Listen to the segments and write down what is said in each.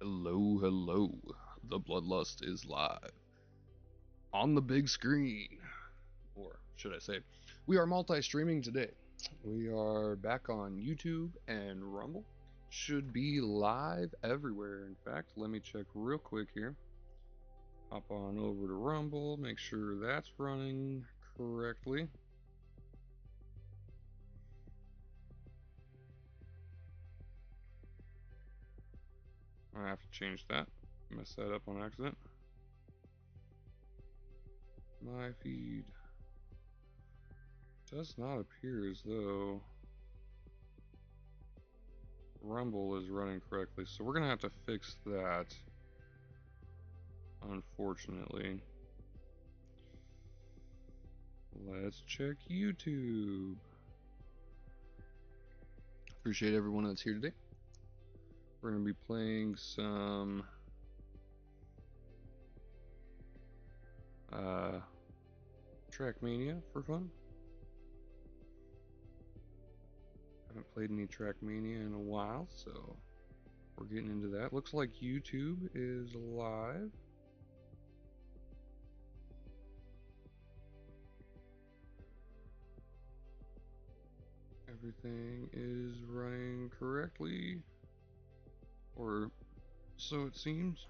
Hello, hello. The Bloodlust is live on the big screen. Or should I say, we are multi-streaming today. We are back on YouTube and Rumble. Should be live everywhere. In fact, let me check real quick here. Hop on over to Rumble, make sure that's running correctly. I have to change that. Messed that up on accident. My feed does not appear as though Rumble is running correctly, so we're gonna have to fix that, unfortunately. Let's check YouTube. Appreciate everyone that's here today. We're gonna be playing some Trackmania for fun. Haven't played any Trackmania in a while, so we're getting into that. Looks like YouTube is live. Everything is running correctly, or so it seems.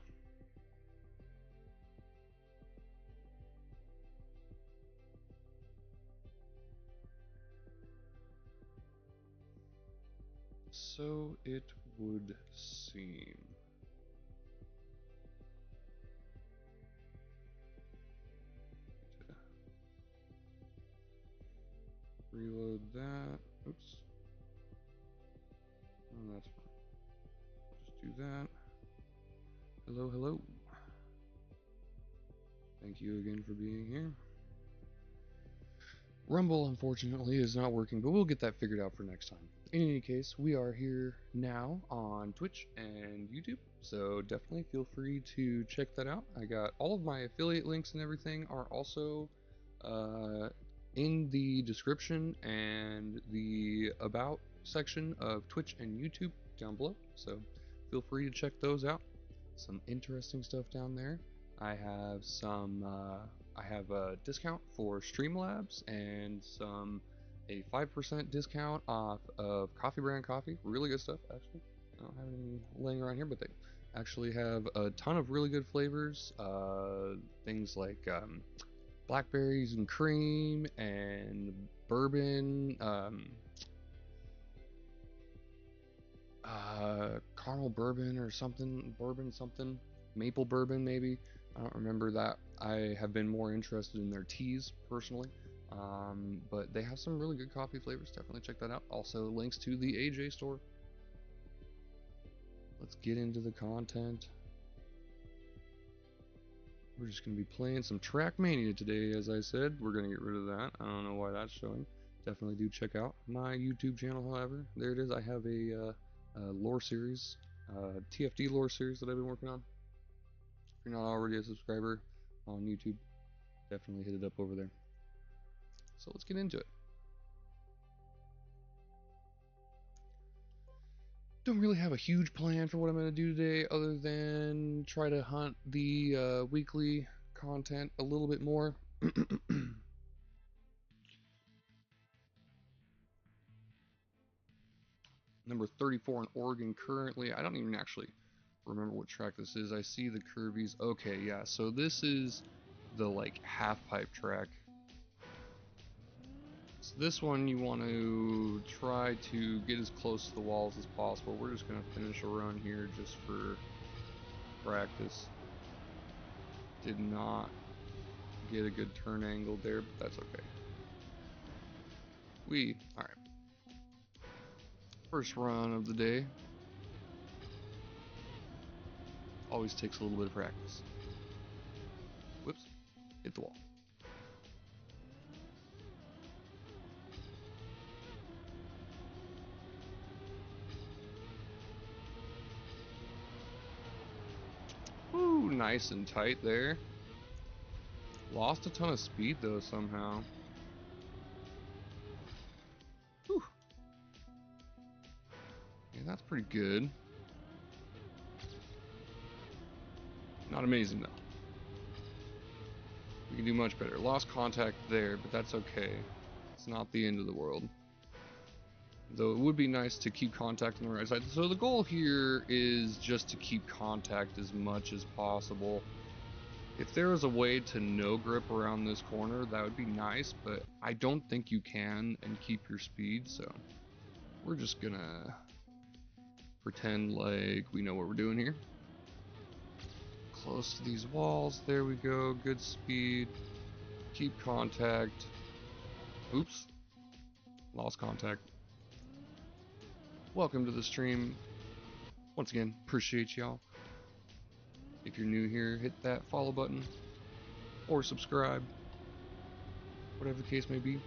So it would seem. Reload that. Oops. Oh, that's fine. Just do that. Hello, hello. Thank you again for being here. Rumble, unfortunately, is not working, but we'll get that figured out for next time. In any case, we are here now on Twitch and YouTube, so definitely feel free to check that out. I got all of my affiliate links and everything are also in the description and the About section of Twitch and YouTube down below, so feel free to check those out. Some interesting stuff down there. I have some I have a discount for Streamlabs and a 5% discount off of Coffee Brand Coffee. Really good stuff, actually. I don't have any laying around here, but they actually have a ton of really good flavors. Things like blackberries and cream and bourbon, caramel bourbon or something, maple bourbon maybe. I don't remember that. I have been more interested in their teas personally, but they have some really good coffee flavors. Definitely check that out. Also, links to the AJ store. Let's get into the content. We're just going to be playing some Trackmania today, as I said. We're going to get rid of that. I don't know why that's showing. Definitely do check out my YouTube channel, however. There it is. I have a lore series, TFD lore series that I've been working on. If you're not already a subscriber on YouTube, definitely hit it up over there. So let's get into it. Don't really have a huge plan for what I'm going to do today other than try to hunt the weekly content a little bit more. Number 34 in Oregon currently. I don't even actually remember what track this is. I see the Kirby's. Okay, yeah, so this is the like half pipe track. So this one you want to try to get as close to the walls as possible. We're just going to finish a run here just for practice. Did not get a good turn angle there, but that's okay. Alright. First run of the day. Always takes a little bit of practice. Whoops. Hit the wall. Ooh, nice and tight there. Lost a ton of speed though somehow. Whew. Yeah, that's pretty good. Not amazing though. We can do much better. Lost contact there, but that's okay. It's not the end of the world. Though it would be nice to keep contact on the right side. So the goal here is just to keep contact as much as possible. If there was a way to no grip around this corner, that would be nice, but I don't think you can and keep your speed, so we're just gonna pretend like we know what we're doing here. Close to these walls, there we go, good speed, keep contact. Oops, lost contact. Welcome to the stream. Once again, appreciate y'all. If you're new here, hit that follow button or subscribe, whatever the case may be.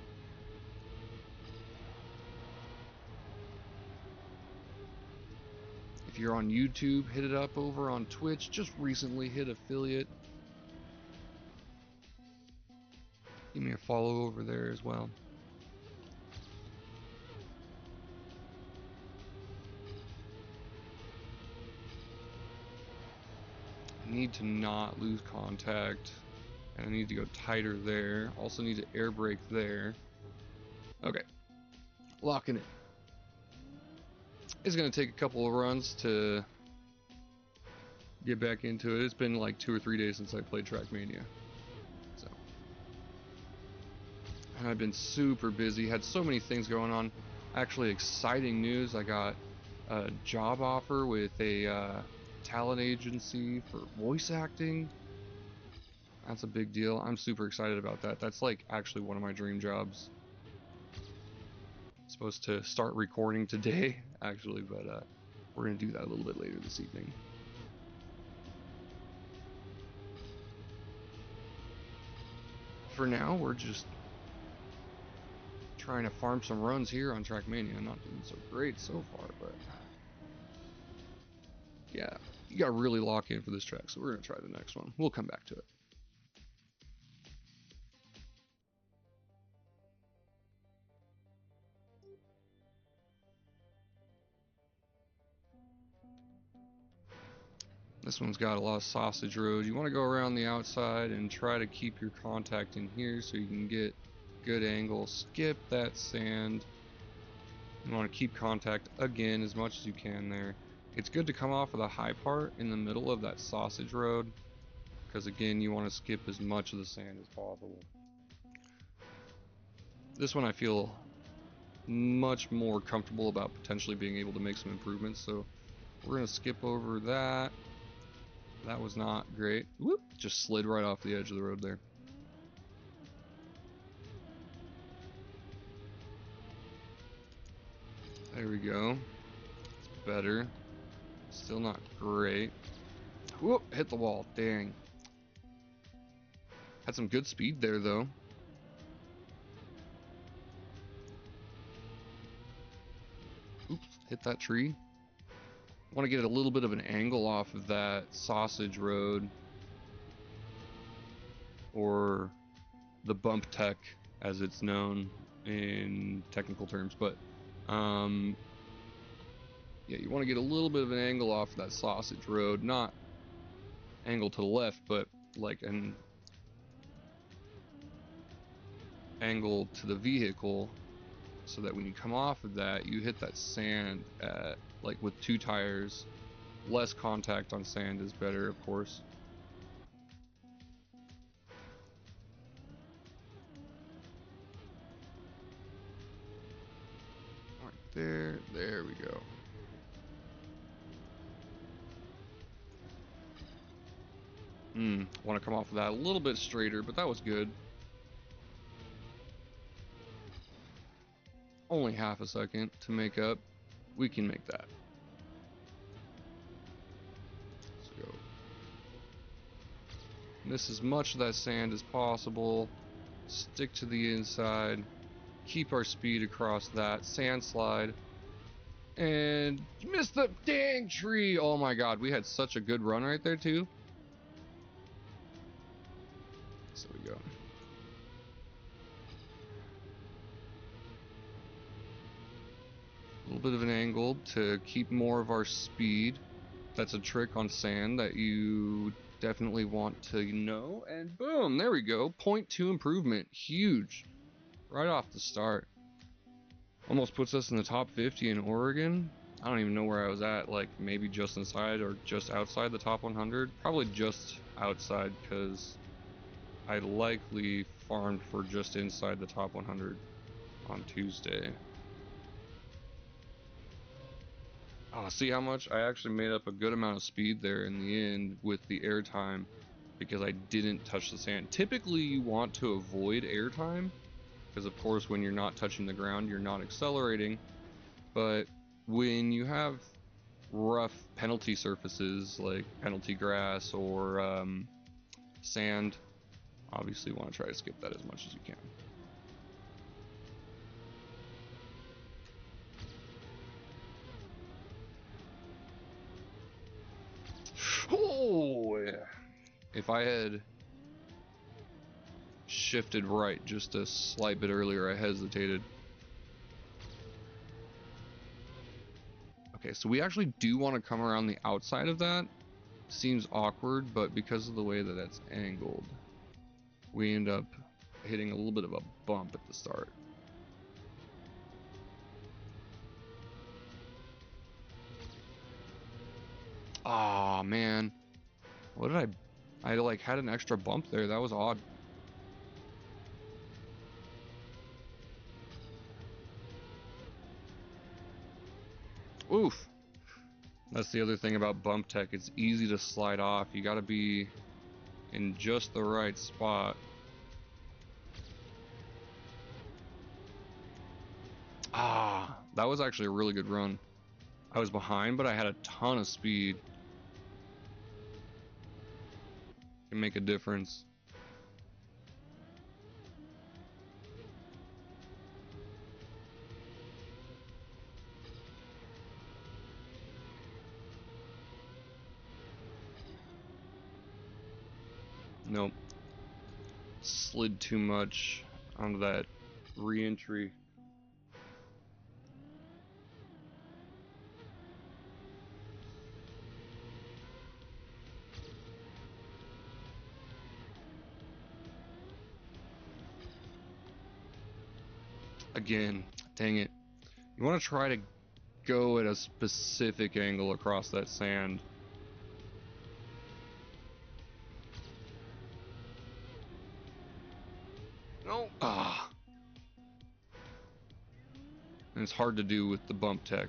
If you're on YouTube, hit it up. Over on Twitch, just recently hit affiliate. Give me a follow over there as well. I need to not lose contact, and I need to go tighter there. Also need to air brake there. Okay, locking it. It's gonna take a couple of runs to get back into it. It's been like 2 or 3 days since I played Trackmania, so, and I've been super busy. Had so many things going on. Actually, exciting news! I got a job offer with a talent agency for voice acting. That's a big deal. I'm super excited about that. That's like actually one of my dream jobs. Supposed to start recording today, actually, but we're gonna do that a little bit later this evening. For now, we're just trying to farm some runs here on Trackmania. Not doing so great so far, but yeah, you gotta really lock in for this track, so we're gonna try the next one. We'll come back to it. This one's got a lot of sausage road. You want to go around the outside and try to keep your contact in here so you can get good angle. Skip that sand. You want to keep contact again as much as you can there. It's good to come off of the high part in the middle of that sausage road, because again, you want to skip as much of the sand as possible. This one I feel much more comfortable about potentially being able to make some improvements, so we're going to skip over that. That was not great. Whoop! Just slid right off the edge of the road there. There we go. It's better. Still not great. Whoop! Hit the wall. Dang. Had some good speed there, though. Oops! Hit that tree. Want to get a little bit of an angle off of that sausage road, or the bump tech as it's known in technical terms, but yeah, you want to get a little bit of an angle off of that sausage road, not angle to the left, but like an angle to the vehicle, so that when you come off of that, you hit that sand at, like with 2 tires. Less contact on sand is better, of course. Right there, there we go. Want to come off of that a little bit straighter, but that was good. Only half a second to make up. We can make that. Let's go. Miss as much of that sand as possible. Stick to the inside. Keep our speed across that sand slide. And missed the dang tree. Oh my god, we had such a good run right there too. So we go. A little bit of an angle to keep more of our speed. That's a trick on sand that you definitely want to know. And boom, there we go. 0.2 improvement. Huge. Right off the start. Almost puts us in the top 50 in Oregon. I don't even know where I was at, like maybe just inside or just outside the top 100. Probably just outside because I likely farmed for just inside the top 100 on Tuesday. Oh, see how much? I actually made up a good amount of speed there in the end with the airtime because I didn't touch the sand. Typically, you want to avoid airtime because, of course, when you're not touching the ground, you're not accelerating. But when you have rough penalty surfaces like penalty grass or sand, obviously you want to try to skip that as much as you can. Oh, yeah. If I had shifted right just a slight bit earlier, I hesitated. Okay, so we actually do want to come around the outside of that. Seems awkward, but because of the way that that's angled, we end up hitting a little bit of a bump at the start. Aw, man. What did I like had an extra bump there. That was odd. Oof. That's the other thing about bump tech. It's easy to slide off. You gotta be in just the right spot. Ah, that was actually a really good run. I was behind, but I had a ton of speed. Can make a difference. Nope. Slid too much onto that re-entry. Again, dang it. You want to try to go at a specific angle across that sand. No. Ah. And it's hard to do with the bump tech.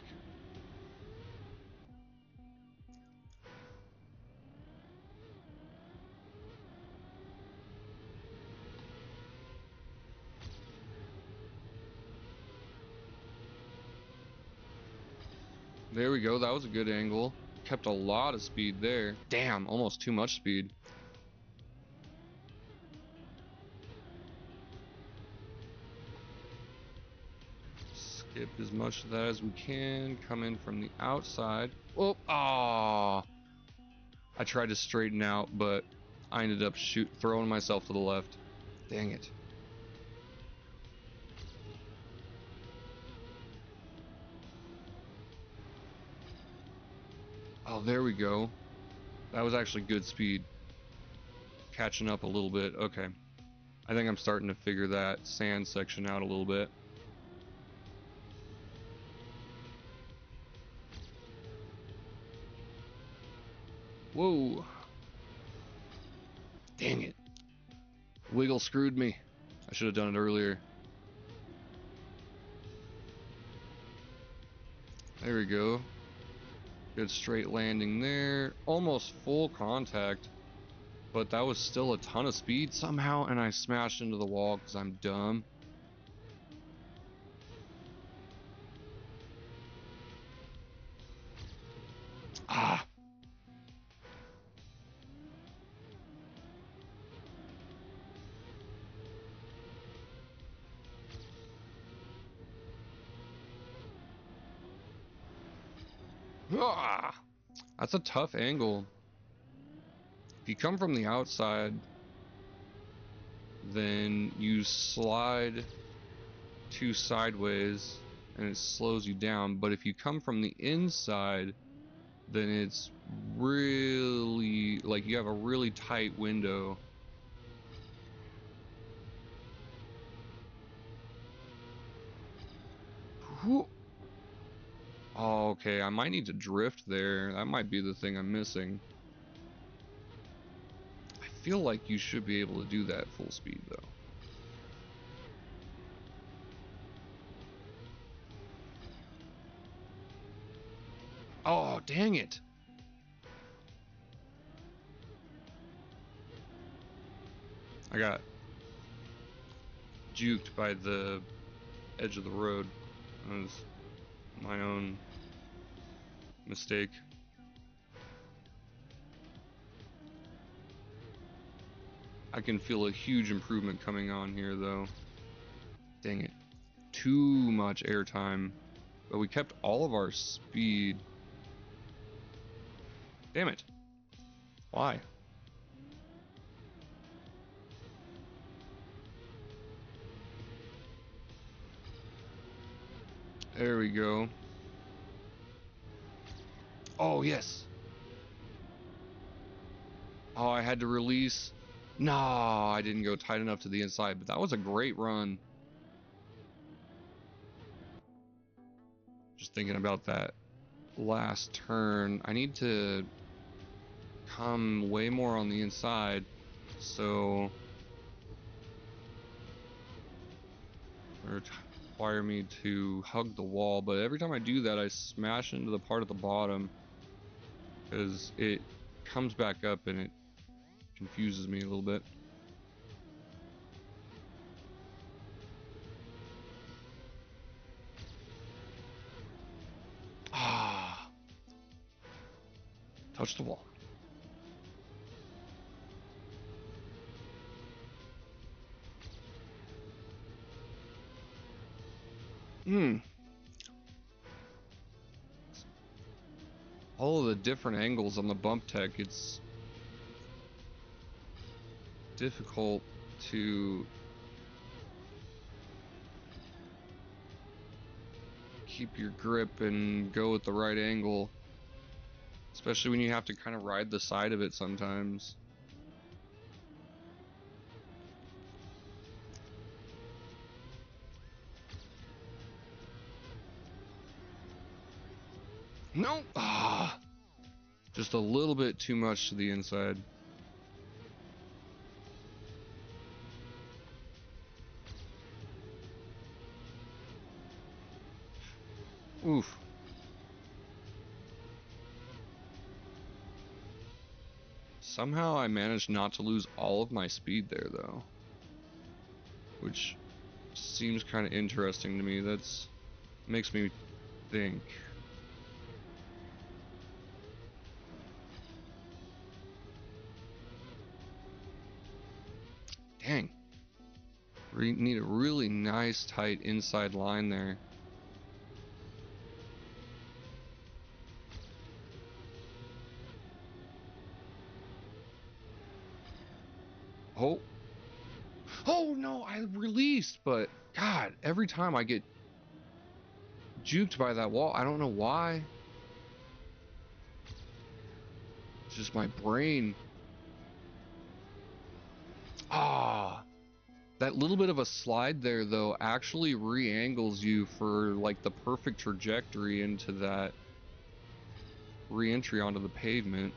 There we go. That was a good angle. Kept a lot of speed there. Damn, almost too much speed. Skip as much of that as we can. Come in from the outside. Oh, ah. I tried to straighten out, but I ended up throwing myself to the left. Dang it. Oh, there we go. That was actually good speed. Catching up a little bit. Okay. I think I'm starting to figure that sand section out a little bit. Whoa. Dang it. Wiggle screwed me. I should have done it earlier. There we go. Good straight landing there. Almost full contact. But that was still a ton of speed somehow, and I smashed into the wall because I'm dumb. Ah. Ah. That's a tough angle. If you come from the outside, then you slide two sideways and it slows you down. But if you come from the inside, then it's really, like, you have a really tight window. Whew. Oh, okay, I might need to drift there. That might be the thing I'm missing. I feel like you should be able to do that full speed, though. Oh, dang it. I got juked by the edge of the road. That was my own mistake. I can feel a huge improvement coming on here, though. Dang it. Too much airtime. But we kept all of our speed. Damn it. Why? There we go. Oh, yes. Oh, I had to release. No, I didn't go tight enough to the inside, but that was a great run. Just thinking about that last turn. I need to come way more on the inside, so require me to hug the wall, but every time I do that, I smash into the part at the bottom because it comes back up and it confuses me a little bit. Ah, touch the wall. All of the different angles on the bump tech, it's difficult to keep your grip and go at the right angle, especially when you have to kind of ride the side of it sometimes. No! Ah! Just a little bit too much to the inside. Oof. Somehow I managed not to lose all of my speed there, though, which seems kind of interesting to me. That's makes me think. Dang. We need a really nice tight inside line there. Oh. Oh no, I released, but God, every time I get juked by that wall, I don't know why. It's just my brain. Ah. That little bit of a slide there, though, actually re-angles you for like the perfect trajectory into that re-entry onto the pavement.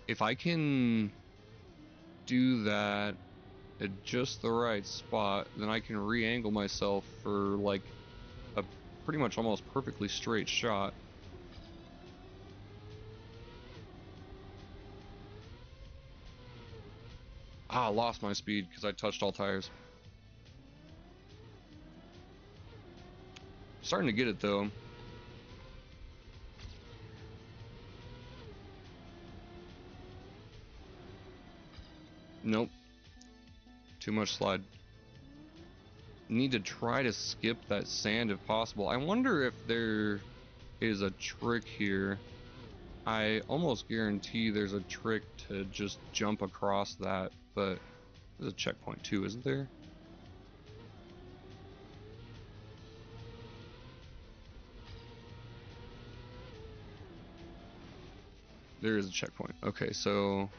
If I can do that at just the right spot, then I can re-angle myself for like a pretty much almost perfectly straight shot. Ah, lost my speed because I touched all tires. Starting to get it though. Nope. Too much slide. Need to try to skip that sand if possible. I wonder if there is a trick here. I almost guarantee there's a trick to just jump across that, but there's a checkpoint too, isn't there? There is a checkpoint. Okay, so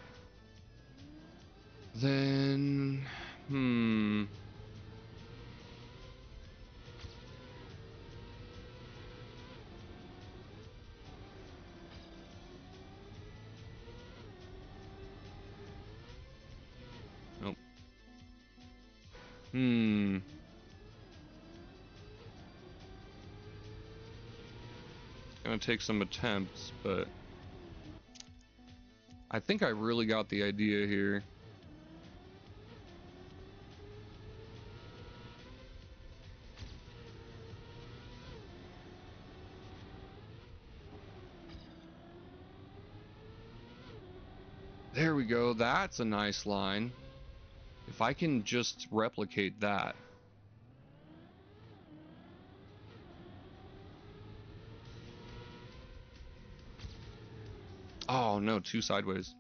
then, nope. Gonna take some attempts, but I think I really got the idea here. There we go. That's a nice line. If I can just replicate that. Oh no, two sideways.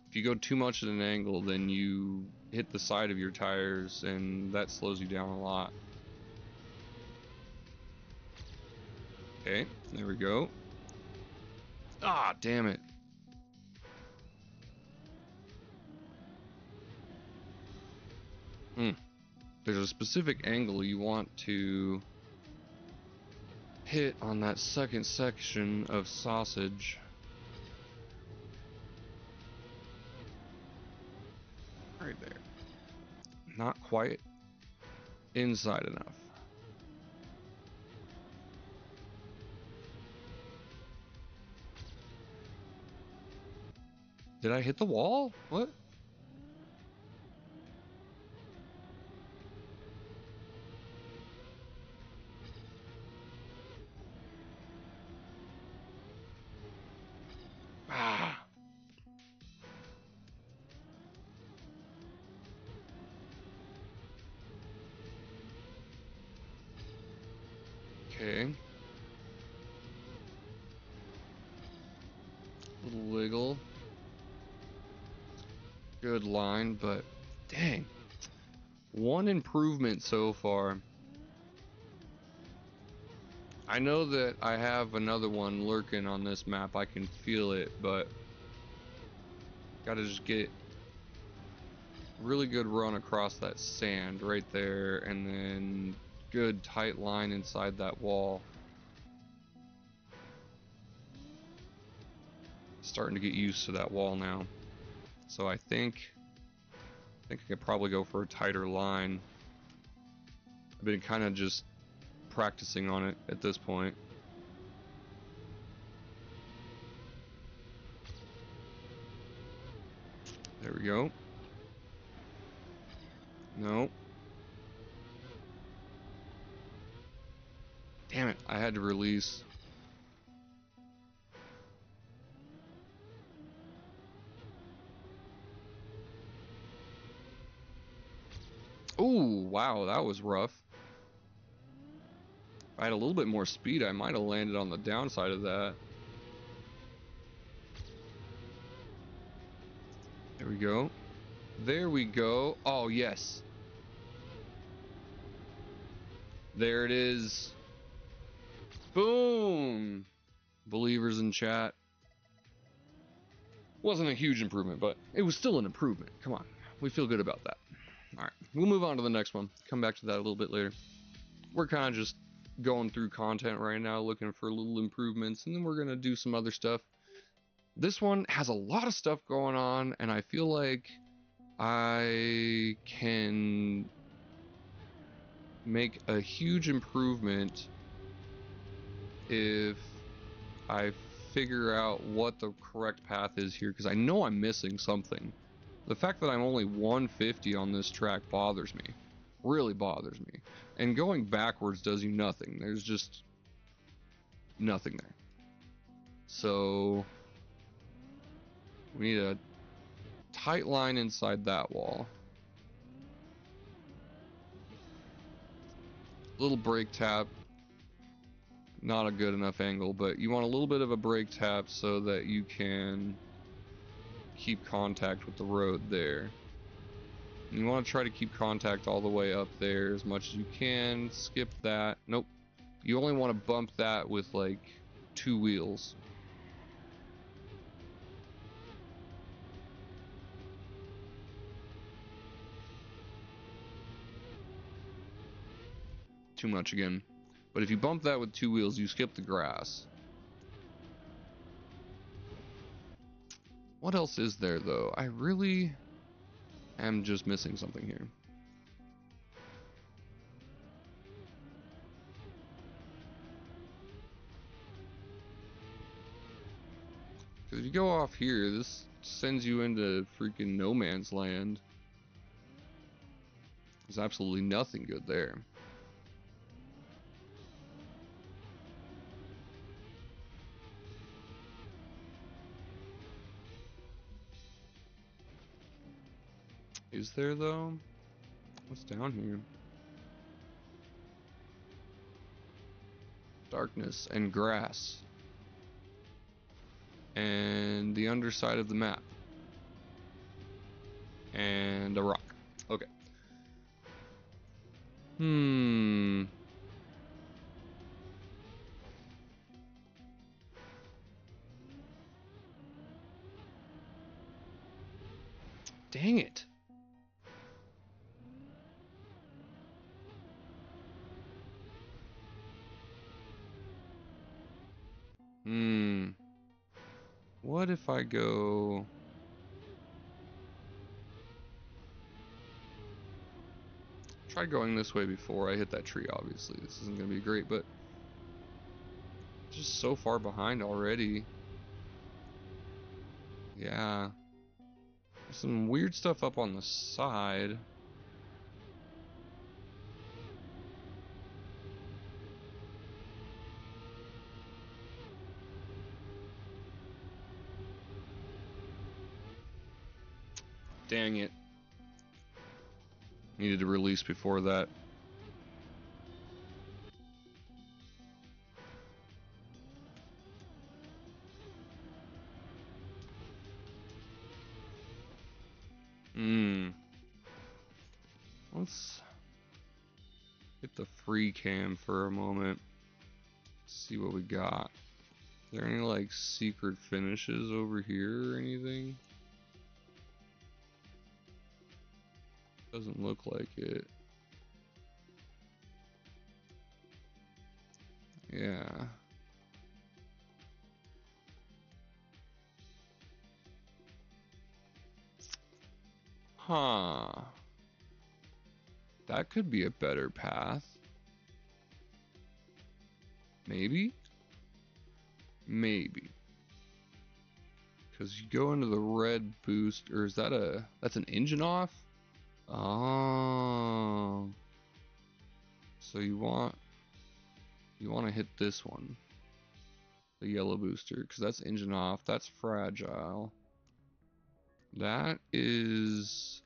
If you go too much at an angle, then you hit the side of your tires and that slows you down a lot. Okay, there we go. Ah, damn it. There's a specific angle you want to hit on that second section of sausage. Right there. Not quite inside enough. Did I hit the wall? What? Ah. Okay. Little wiggle. Good line, but dang. One improvement so far. I know that I have another one lurking on this map. I can feel it, but gotta just get really good run across that sand right there, and then good tight line inside that wall. Starting to get used to that wall now. So I think I could probably go for a tighter line. I've been kind of just practicing on it at this point. There we go. No. Damn it, I had to release. Ooh, wow, that was rough. If I had a little bit more speed, I might have landed on the downside of that. There we go. There we go. Oh, yes. There it is. Boom. Believers in chat. Wasn't a huge improvement, but it was still an improvement. Come on. We feel good about that. All right. We'll move on to the next one. Come back to that a little bit later. We're kind of just going through content right now, looking for little improvements, and then we're going to do some other stuff. This one has a lot of stuff going on, and I feel like I can make a huge improvement if I figure out what the correct path is here, because I know I'm missing something. The fact that I'm only 150 on this track bothers me. Really bothers me. And going backwards does you nothing. There's just nothing there. So we need a tight line inside that wall. Little brake tap. Not a good enough angle, but you want a little bit of a brake tap so that you can keep contact with the road there. And you want to try to keep contact all the way up there as much as you can. Skip that. Nope. You only want to bump that with like 2 wheels. Too much again. But if you bump that with 2 wheels, you skip the grass. What else is there though? I really am just missing something here. Because if you go off here, this sends you into freaking no man's land. There's absolutely nothing good there. Is there though? What's down here? Darkness and grass. And the underside of the map. And a rock. Okay. Dang it. What if I go... Tried going this way before I hit that tree, obviously. This isn't going to be great, but... Just so far behind already. Yeah. There's some weird stuff up on the side. Dang it. Needed to release before that. Let's hit the free cam for a moment. See what we got. Is there any like secret finishes over here or anything? Doesn't look like it. Yeah. Huh. That could be a better path. Maybe? Maybe. Because you go into the red boost, or is that that's an engine off? Oh. So you want to hit this one. The yellow booster, because that's engine off. That's fragile. That is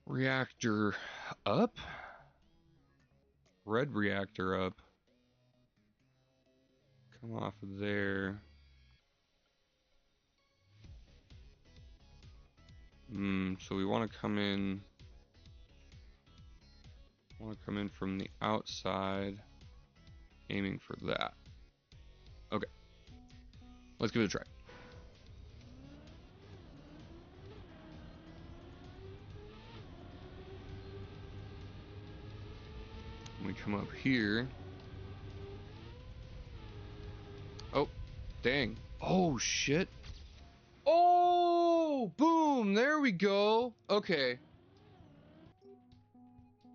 reactor up. Red reactor up. Come off of there. So we want to come in. Want to come in from the outside, aiming for that. Okay. Let's give it a try. We come up here. Oh, dang. Oh, shit. Oh, boom. There we go. Okay.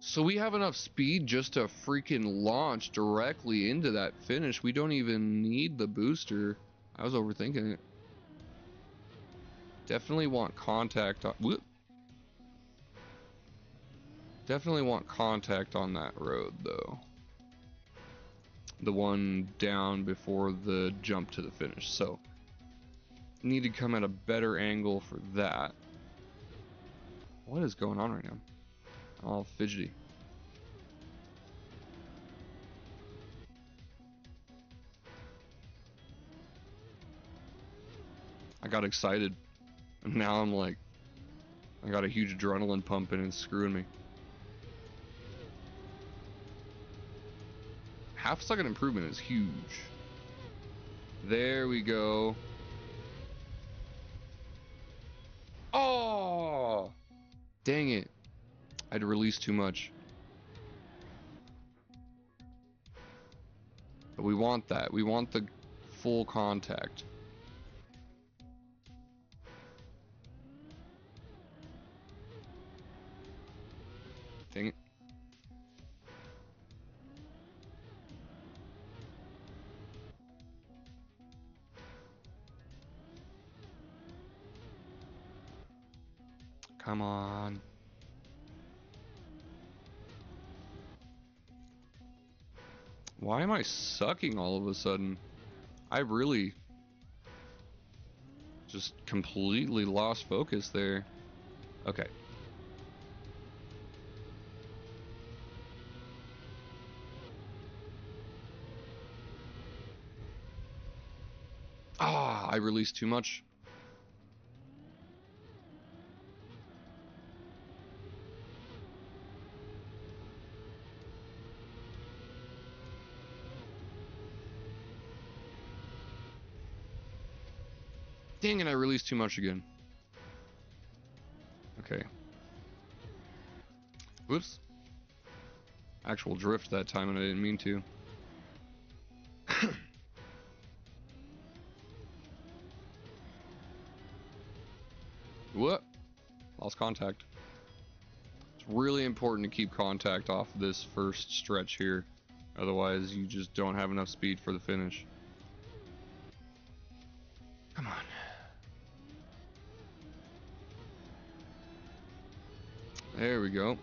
So we have enough speed just to freaking launch directly into that finish. We don't even need the booster. I was overthinking it. Definitely want contact on... Whoop. Definitely want contact on that road, though. The one down before the jump to the finish. So, need to come at a better angle for that. What is going on right now? I'm all fidgety. I got excited. And now I'm like, I got a huge adrenaline pumping and it's screwing me. half-second improvement is huge. There we go. Oh! Dang it. I'd released too much. But we want that. We want the full contact. Dang it. Come on. Why am I sucking all of a sudden? I really just completely lost focus there. Okay. Ah, I released too much. Dang it, I released too much again. Okay. Whoops. Actual drift that time and I didn't mean to. What? Lost contact. It's really important to keep contact off this first stretch here. Otherwise, you just don't have enough speed for the finish. Come on. There we go.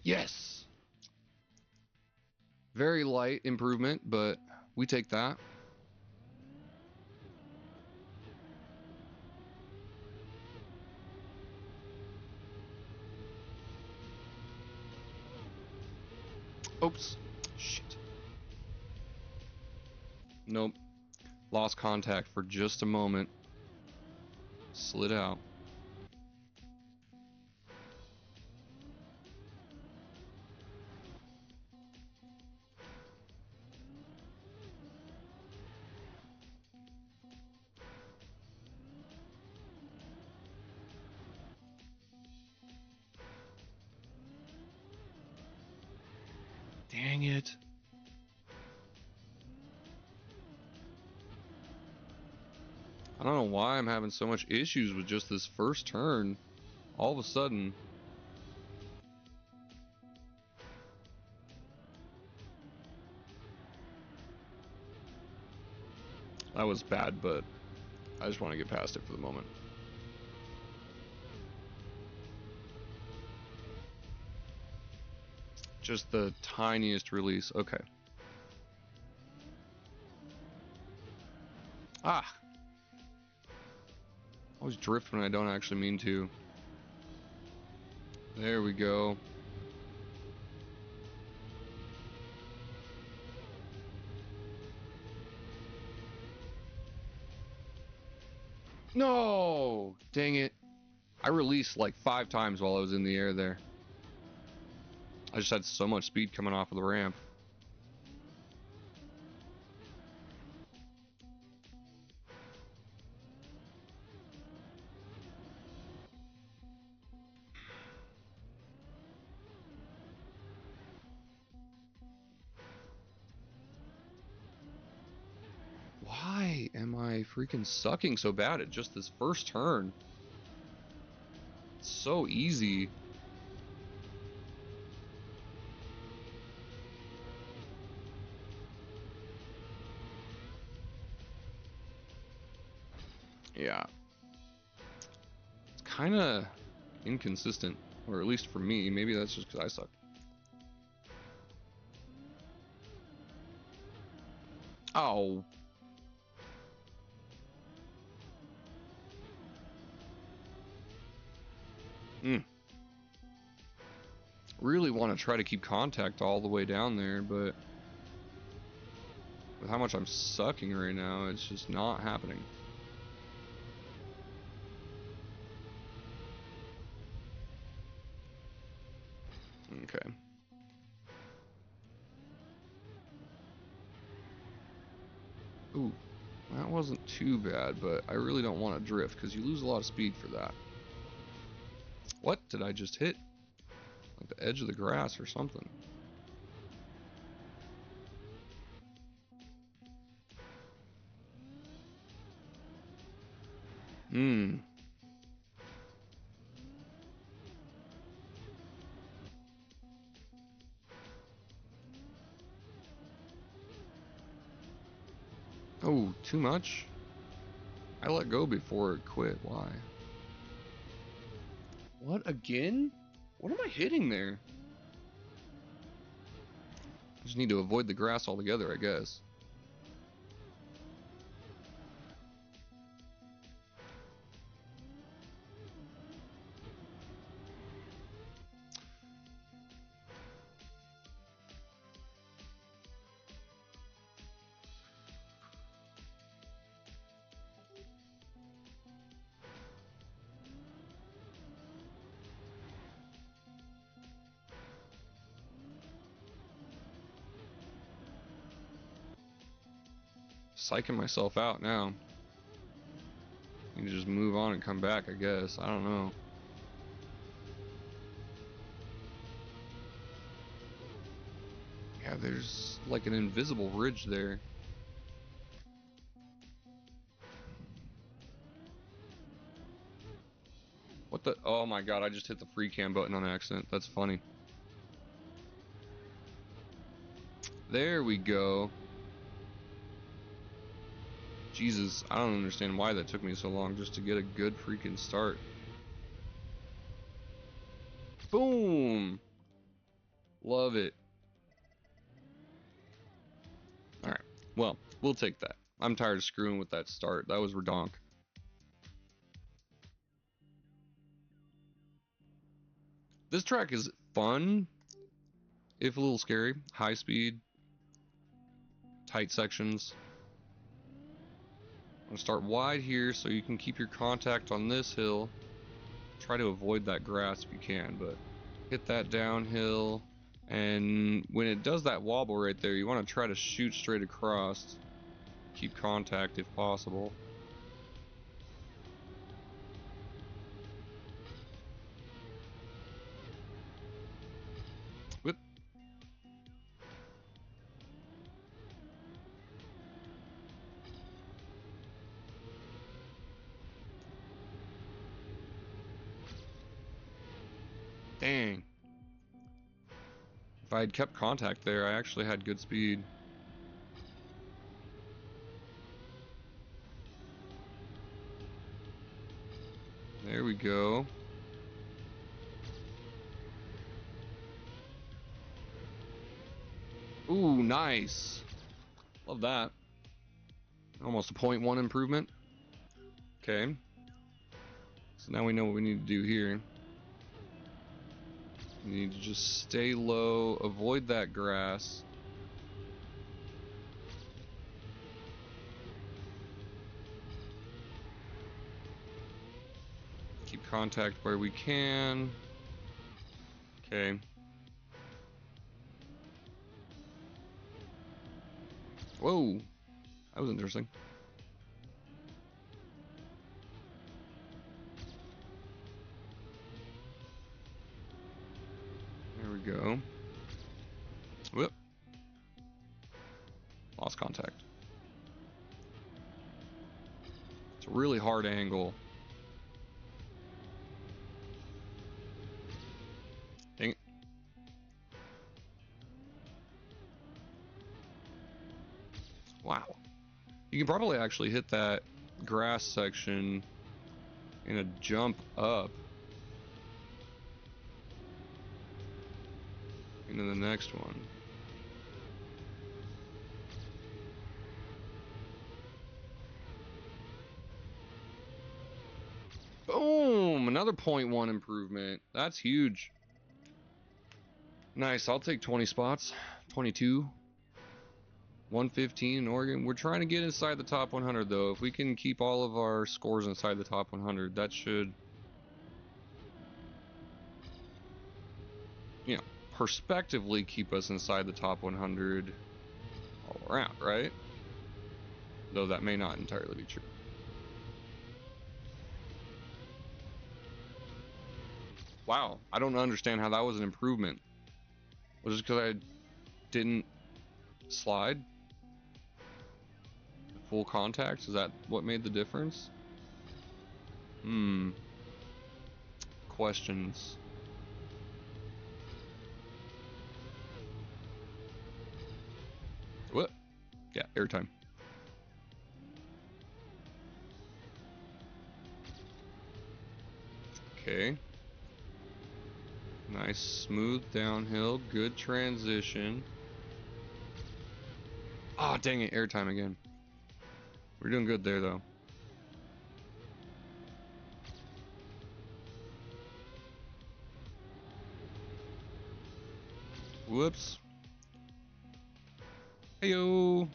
Yes! Very light improvement, but we take that. Oops. Shit. Nope. Lost contact for just a moment. Slid out. Dang it. I don't know why I'm having so much issues with just this first turn. All of a sudden. That was bad, but I just want to get past it for the moment. Just the tiniest release. Okay. Ah! I always drift when I don't actually mean to. There we go. No! Dang it. I released like 5 times while I was in the air there. I just had so much speed coming off of the ramp. Why am I freaking sucking so bad at just this first turn? It's so easy. Yeah. It's kind of inconsistent, or at least for me. Maybe that's just because I suck. Oh. Really want to try to keep contact all the way down there, but with how much I'm sucking right now, it's just not happening. Okay. Ooh, that wasn't too bad, but I really don't want to drift because you lose a lot of speed for that. What did I just hit? Like the edge of the grass or something. Hmm. Oh, too much? I let go before it quit. Why? What, again? What am I hitting there? I just need to avoid the grass altogether, I guess. Psyching myself out now. You can just move on and come back, I guess. I don't know. Yeah, there's like an invisible ridge there. What the? Oh my god, I just hit the free cam button on accident. That's funny. There we go. Jesus, I don't understand why that took me so long just to get a good freaking start. Boom! Love it. Alright, well, we'll take that. I'm tired of screwing with that start. That was redonk. This track is fun, if a little scary. High speed, tight sections. I'm gonna start wide here so you can keep your contact on this hill. Try to avoid that grass if you can, but hit that downhill. And when it does that wobble right there, you want to try to shoot straight across. Keep contact if possible. Whoop. Dang. If I had kept contact there, I actually had good speed. There we go. Ooh, nice. Love that. Almost a 0.1 improvement. Okay. So now we know what we need to do here. We need to just stay low, avoid that grass. Keep contact where we can. Okay. Whoa, that was interesting. There we go. Whoop. Lost contact. It's a really hard angle. Dang it. Wow. You can probably actually hit that grass section in a jump up into the next one. Boom! Another 0.1 improvement. That's huge. Nice. I'll take 20 spots. 22. 115 in Oregon. We're trying to get inside the top 100 though. If we can keep all of our scores inside the top 100, that should, you know, prospectively keep us inside the top 100 all around, right? Though that may not entirely be true. Wow, I don't understand how that was an improvement. Was it because I didn't slide? Full contact? Is that what made the difference? Questions. What? Yeah, airtime. Okay. Nice smooth downhill, good transition. Ah, oh, dang it, airtime again. We're doing good there though. Whoops. Heyo.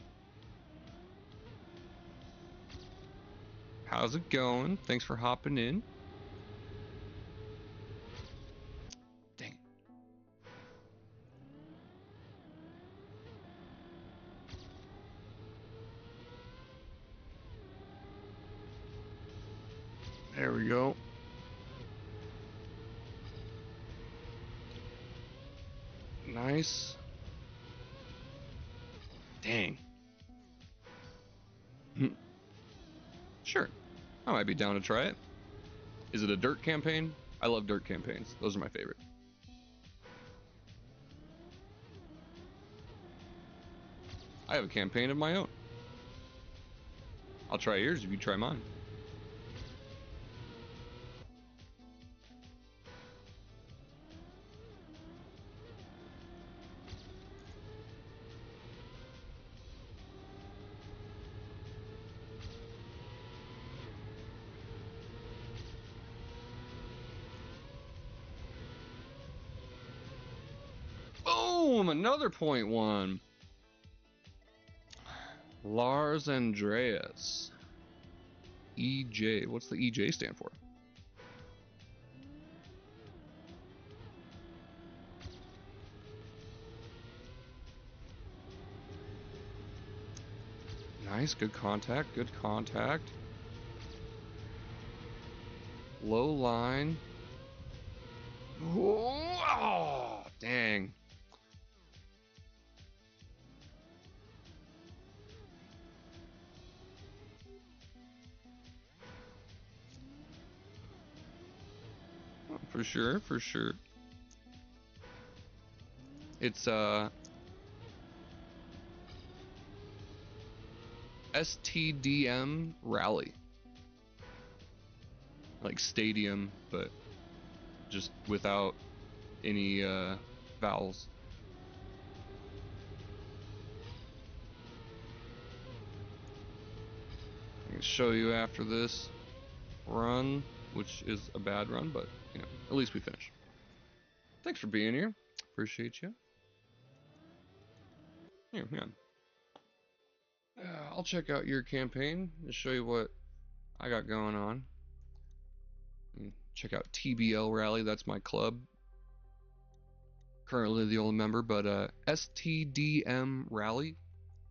How's it going? Thanks for hopping in. Dang. There we go. Nice. Dang. Sure. I might be down to try it. Is it a dirt campaign? I love dirt campaigns. Those are my favorite. I have a campaign of my own. I'll try yours if you try mine. Boom! Another .1. Lars Andreas. EJ. What's the EJ stand for? Nice, good contact, good contact. Low line. Oh, dang. For sure, for sure. It's STDM Rally. Like stadium, but just without any vowels. I can show you after this run, which is a bad run, but you know, at least we finish. Thanks for being here. Appreciate you. Here, man. I'll check out your campaign and show you what I got going on. Check out TBL Rally, that's my club. Currently the only member, but STDM Rally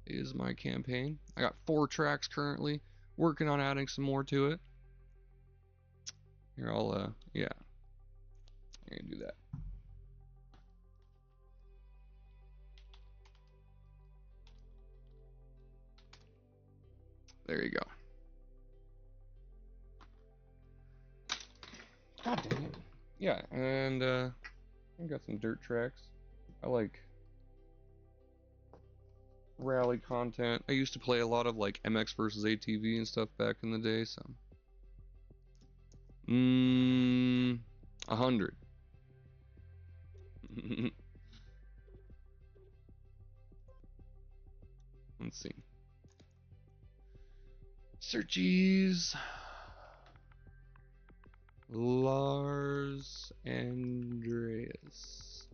is my campaign. I got 4 tracks currently, working on adding some more to it. Here, I'll, yeah, I can do that. There you go. God dang it. Yeah, and I got some dirt tracks. I like rally content. I used to play a lot of like MX versus ATV and stuff back in the day, so 100. Let's see. Searchies. Lars Andreas.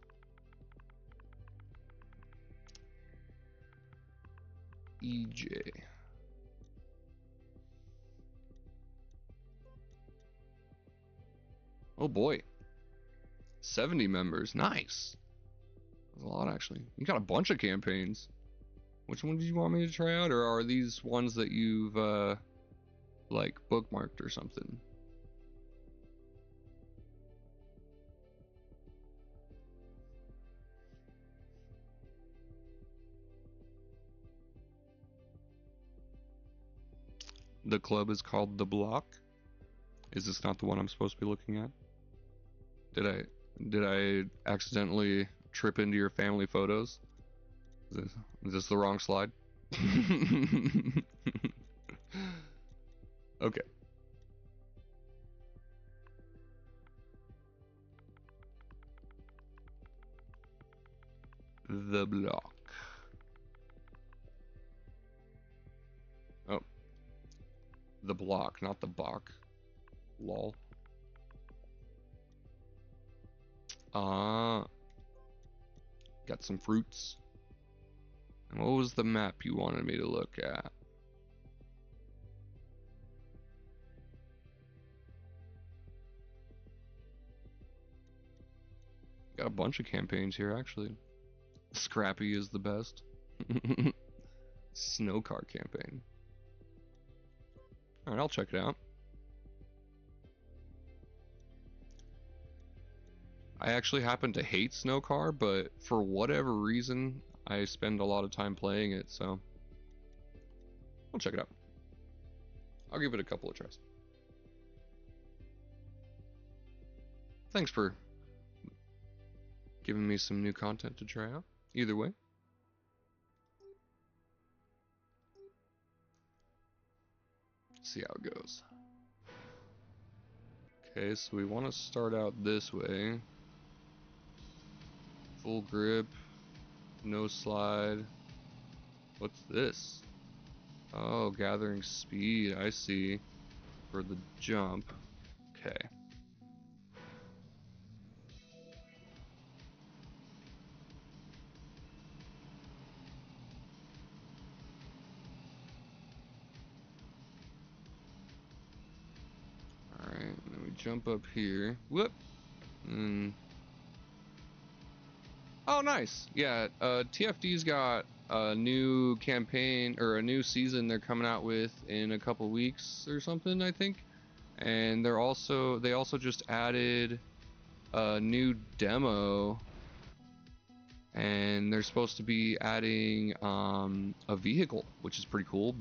EJ. Oh boy. 70 members. Nice. There's a lot, actually. You got a bunch of campaigns. Which one did you want me to try out, or are these ones that you've, like, bookmarked or something? The club is called The Block. Is this not the one I'm supposed to be looking at? Did I accidentally trip into your family photos? Is this the wrong slide? Okay. The Block. Oh. The Block, not the Bach. Lol. Got some fruits. And what was the map you wanted me to look at? Got a bunch of campaigns here, actually. Scrappy is the best. Snow car campaign. Alright, I'll check it out. I actually happen to hate Snow Car, but for whatever reason, I spend a lot of time playing it, so I'll check it out. I'll give it a couple of tries. Thanks for giving me some new content to try out. Either way. See how it goes. Okay, so we want to start out this way. Full grip, no slide. What's this? Oh, gathering speed, I see. For the jump. Okay. Alright, then we jump up here. Whoop! And oh, nice. Yeah, TFD's got a new campaign or a new season they're coming out with in a couple weeks or something, I think. And they also just added a new demo, and they're supposed to be adding a vehicle, which is pretty cool.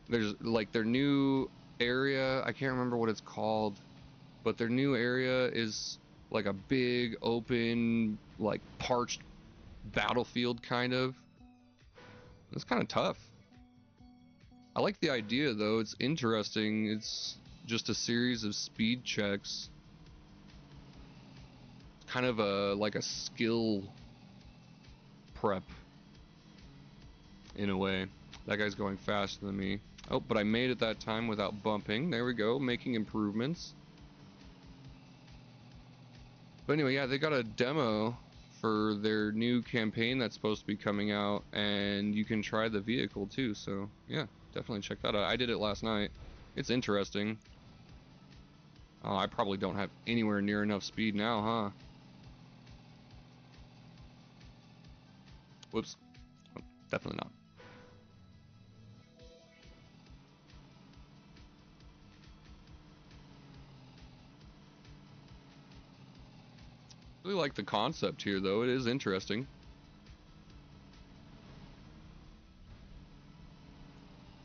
There's like their new area, I can't remember what it's called, but their new area is like a big open, like parched battlefield kind of. It's kind of tough. I like the idea though, it's interesting. It's just a series of speed checks. Kind of like a skill prep in a way. That guy's going faster than me. Oh, but I made it that time without bumping. There we go, making improvements. But anyway, yeah, they got a demo for their new campaign that's supposed to be coming out, and you can try the vehicle too, so yeah, definitely check that out. I did it last night. It's interesting. Oh, I probably don't have anywhere near enough speed now, huh? Whoops. Oh, definitely not. Really like the concept here, though. It is interesting.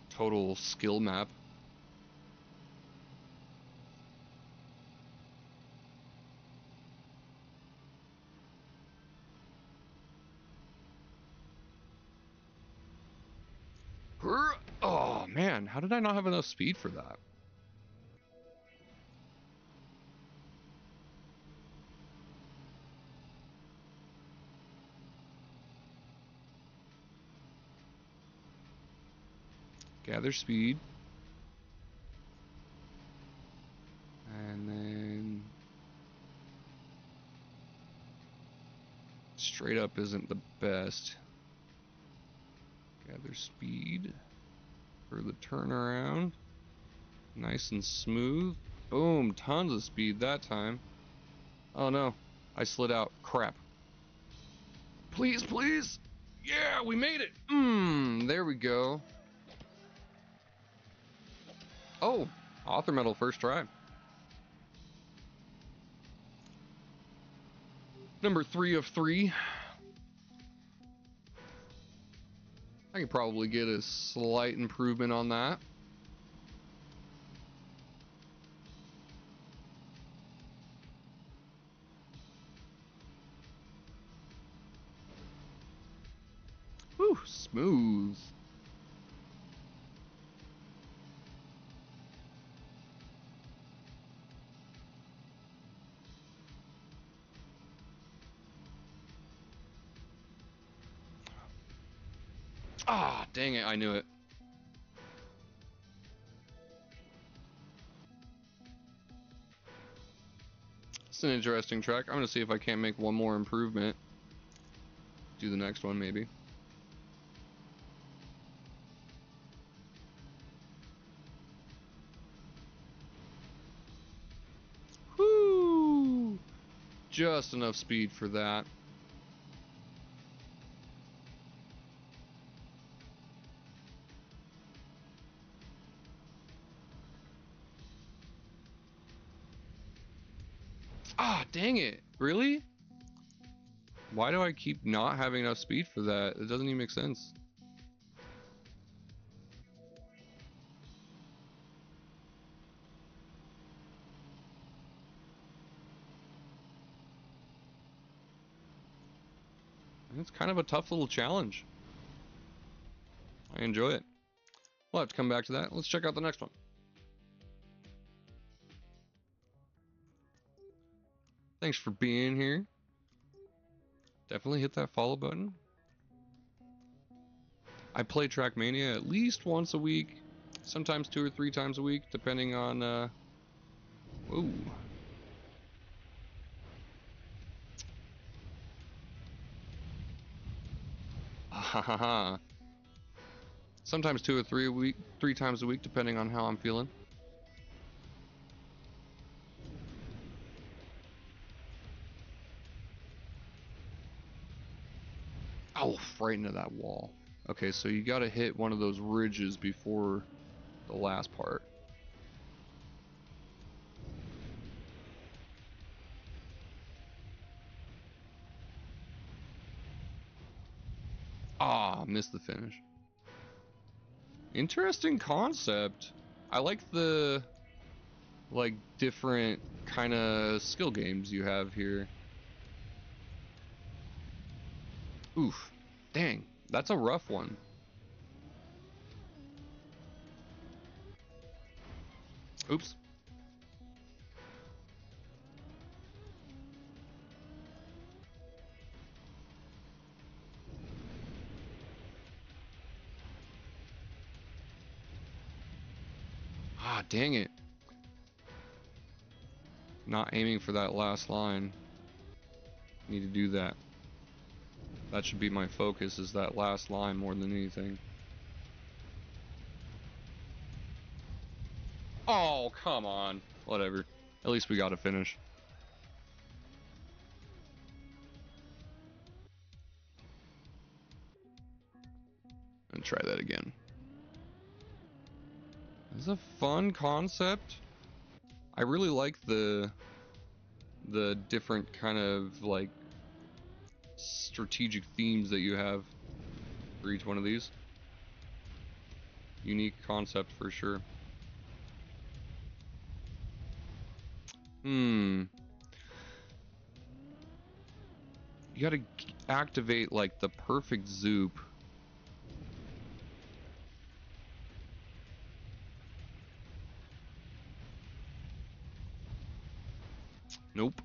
Total skill map. Oh man, how did I not have enough speed for that? Gather speed. And then straight up isn't the best. Gather speed for the turnaround. Nice and smooth. Boom, tons of speed that time. Oh no, I slid out. Crap. Please, please. Yeah, we made it. There we go. Oh, author medal first try. Number 3 of 3. I could probably get a slight improvement on that. Whew, smooth. Ah, dang it, I knew it. It's an interesting track. I'm gonna see if I can't make one more improvement. Do the next one, maybe. Whoo! Just enough speed for that. Ah, dang it. Really? Why do I keep not having enough speed for that? It doesn't even make sense. It's kind of a tough little challenge. I enjoy it. We'll have to come back to that. Let's check out the next one. Thanks for being here. Definitely hit that follow button. I play Trackmania at least once a week, sometimes 2 or 3 times a week, depending on, whoa. Hahaha. Sometimes 2 or 3 times a week, depending on how I'm feeling. Oh, right into that wall. Okay, so you gotta hit one of those ridges before the last part. Ah, missed the finish. Interesting concept. I like the, like, different kind of skill games you have here. Oof. Dang, that's a rough one. Oops. Ah, dang it. Not aiming for that last line. Need to do that. That should be my focus, is that last line more than anything. Oh, come on. Whatever. At least we got to finish. And try that again. It's a fun concept. I really like the different kind of like strategic themes that you have for each one of these. Unique concept for sure. You gotta activate like the perfect zoop. Nope.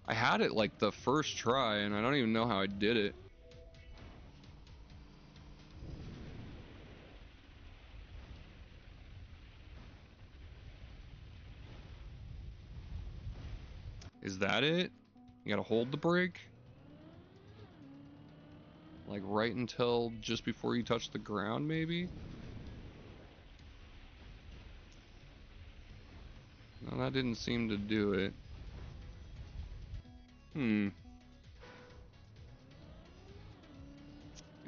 I had it like the first try and I don't even know how I did it. Is that it? You gotta hold the brake? Like right until just before you touch the ground, maybe? No, that didn't seem to do it.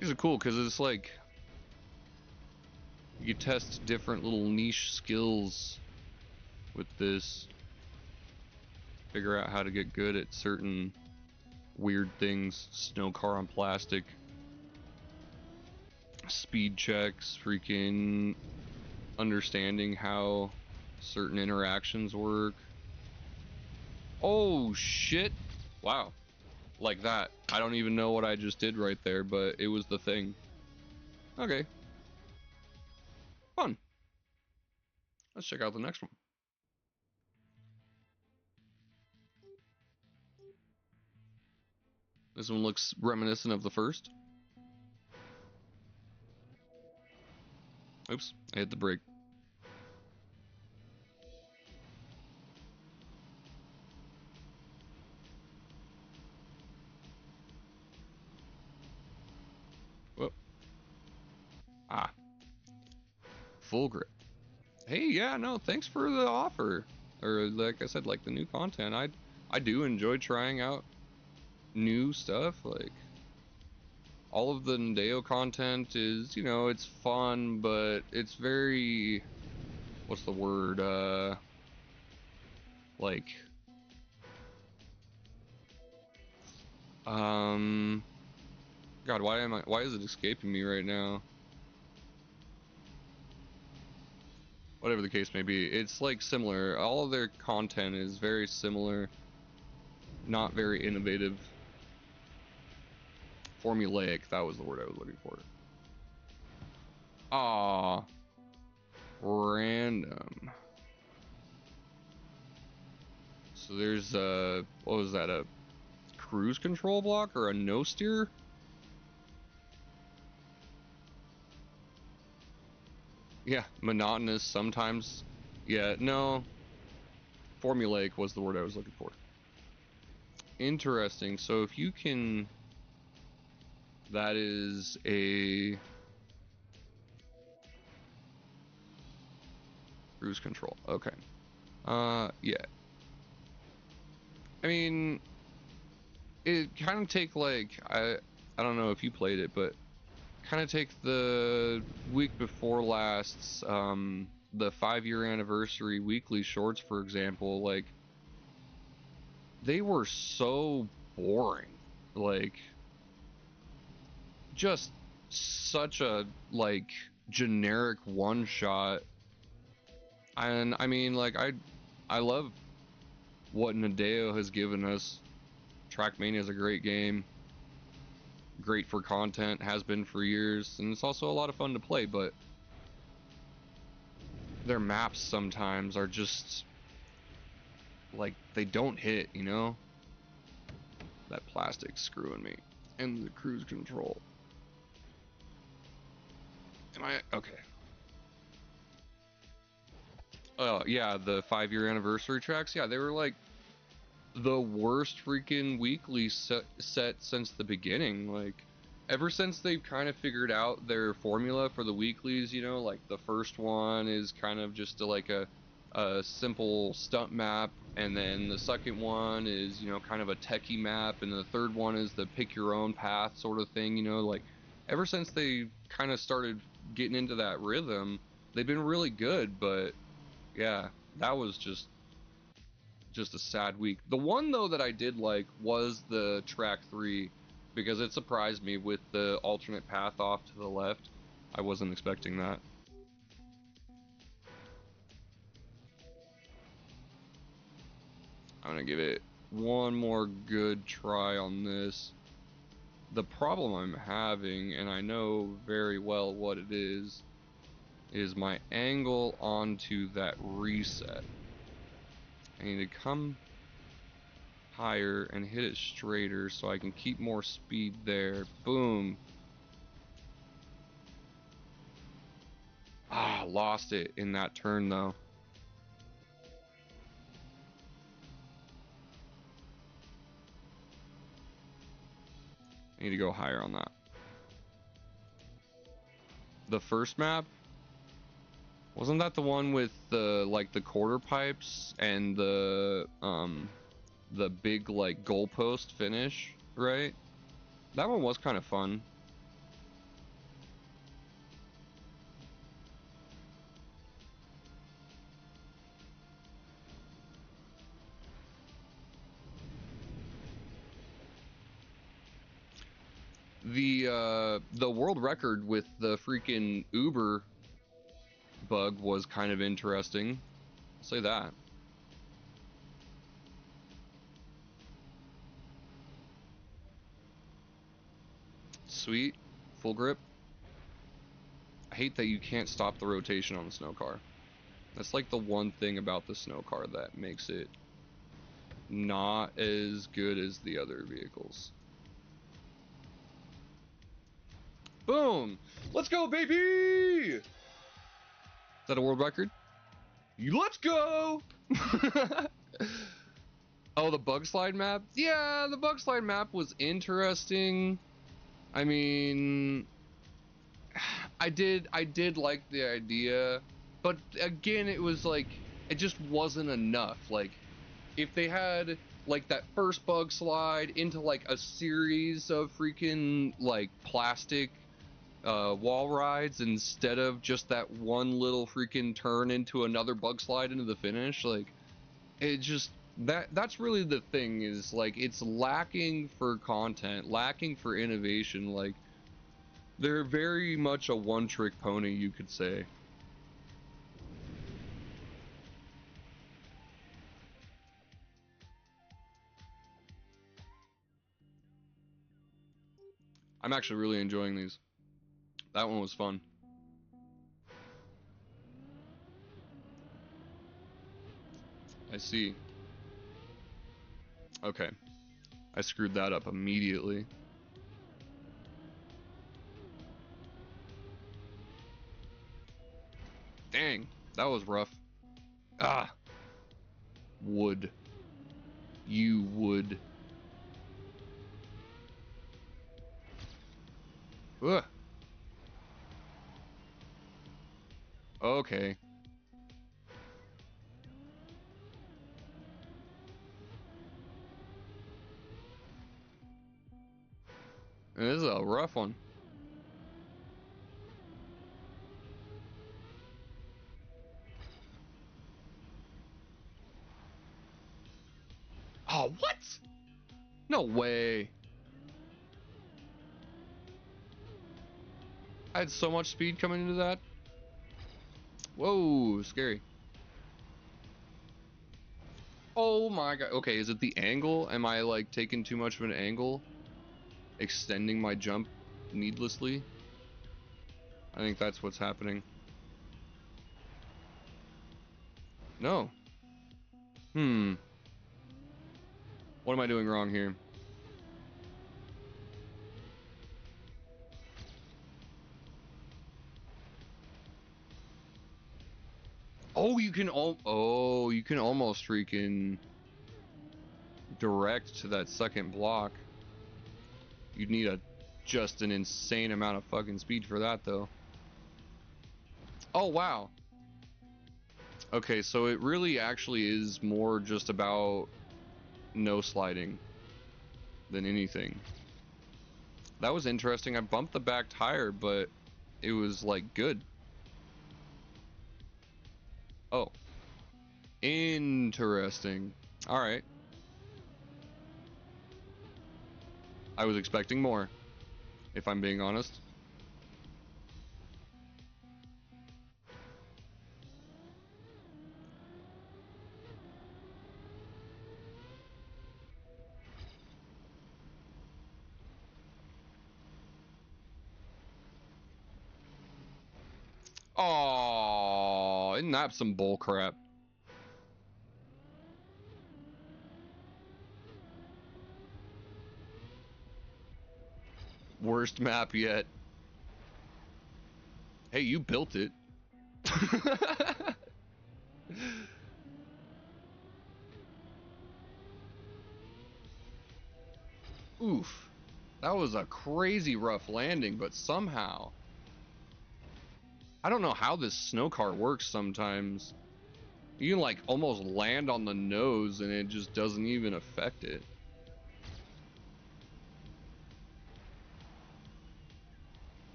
These are cool because it's like you test different little niche skills with this. Figure out how to get good at certain weird things. Snow car on plastic. Speed checks, freaking understanding how certain interactions work. Oh shit. Wow. Like that. I don't even know what I just did right there, but it was the thing. Okay. Fun. Let's check out the next one. This one looks reminiscent of the first. Oops, I hit the brake. Whoop. Ah. Full grip. Hey, yeah, no, thanks for the offer. Or like I said, like the new content. I do enjoy trying out new stuff. Like all of the Nadeo content is, you know, it's fun, but it's very, what's the word? Like God, why is it escaping me right now? Whatever the case may be, it's like similar. All of their content is very similar, not very innovative. Formulaic, that was the word I was looking for. Ah, random. So there's what was that, a cruise control block or a no steer? Yeah, monotonous sometimes. Yeah, no. Formulaic was the word I was looking for. Interesting. So if you can, that is a cruise control. Okay. Yeah. I mean, it kind of take like I don't know if you played it, but kind of take the week before last's the 5-year anniversary weekly shorts, for example. Like they were so boring, like just such a like generic one shot. And I mean, like I love what Nadeo has given us. Trackmania is a great game, great for content, has been for years, and it's also a lot of fun to play, but their maps sometimes are just like they don't hit, you know? That plastic screwing me. And the cruise control. Am I okay? Oh yeah, the 5-year anniversary tracks. Yeah, they were like the worst freaking weekly set since the beginning. Like ever since they've kind of figured out their formula for the weeklies, you know, like the first one is kind of just a simple stunt map, and then the second one is, you know, kind of a techie map, and the third one is the pick your own path sort of thing, you know. Like ever since they kind of started getting into that rhythm, they've been really good. But yeah, that was just a sad week. The one though that I did like was the track 3, because it surprised me with the alternate path off to the left. I wasn't expecting that. I'm gonna give it one more good try on this. The problem I'm having, and I know very well what it is my angle onto that reset. I need to come higher and hit it straighter so I can keep more speed there. Boom. Ah, lost it in that turn though. I need to go higher on that. The first map, wasn't that the one with the like the quarter pipes and the big like goalpost finish, right? That one was kind of fun. The world record with the freaking Uber bug was kind of interesting. I'll say that. Sweet. Full grip. I hate that you can't stop the rotation on the snow car. That's like the one thing about the snow car that makes it not as good as the other vehicles. Boom! Let's go, baby! Is that a world record? Let's go! Oh, the bug slide map? Yeah, the bug slide map was interesting. I mean, I did like the idea, but again, it was like, it just wasn't enough. Like, if they had like that first bug slide into like a series of freaking like plastic wall rides instead of just that one little freaking turn into another bug slide into the finish, like, it just, that's really the thing, is like, it's lacking for content, lacking for innovation. Like, they're very much a one-trick pony, you could say. I'm actually really enjoying these. That one was fun. I see. Okay. I screwed that up immediately. Dang, that was rough. Ah. Wood. You would. Ugh. Okay. This is a rough one. Oh, what? No way. I had so much speed coming into that. Whoa, scary. Oh my god. Okay, is it the angle? Am I like taking too much of an angle? Extending my jump needlessly? I think that's what's happening. No. What am I doing wrong here? Oh, you can you can almost freaking direct to that second block. You'd need just an insane amount of fucking speed for that, though. Oh, wow. Okay, so it really actually is more just about no sliding than anything. That was interesting. I bumped the back tire, but it was like good. Oh. Interesting. Alright. I was expecting more, if I'm being honest. Oh, isn't that some bull crap? Worst map yet. Hey, you built it. Oof. That was a crazy rough landing, but somehow, I don't know how this snow car works sometimes. You can like almost land on the nose and it just doesn't even affect it.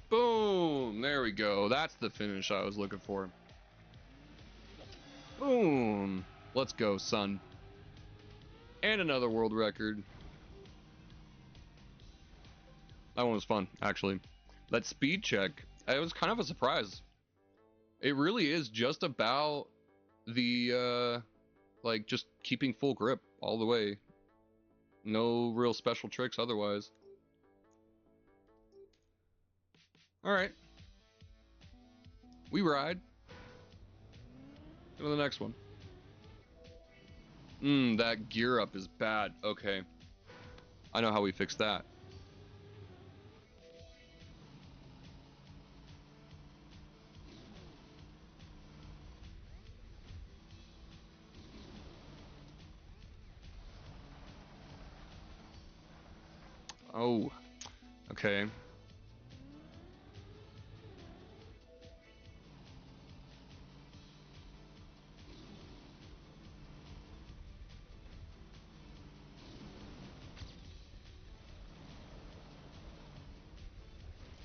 Boom! There we go. That's the finish I was looking for. Boom! Let's go, son. And another world record. That one was fun, actually. That speed check, it was kind of a surprise. It really is just about the, like, just keeping full grip all the way. No real special tricks otherwise. Alright. We ride. Go to the next one. That gear up is bad. Okay. I know how we fix that. Oh. Okay.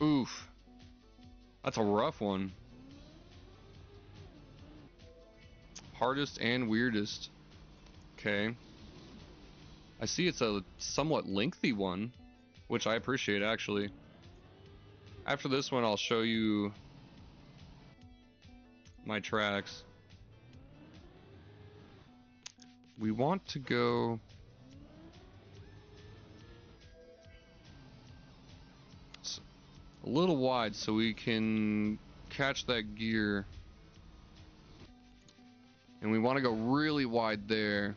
Oof. That's a rough one. Hardest and weirdest. Okay. I see it's a somewhat lengthy one, which I appreciate actually. After this one, I'll show you my tracks. We want to go a little wide so we can catch that gear. And we want to go really wide there.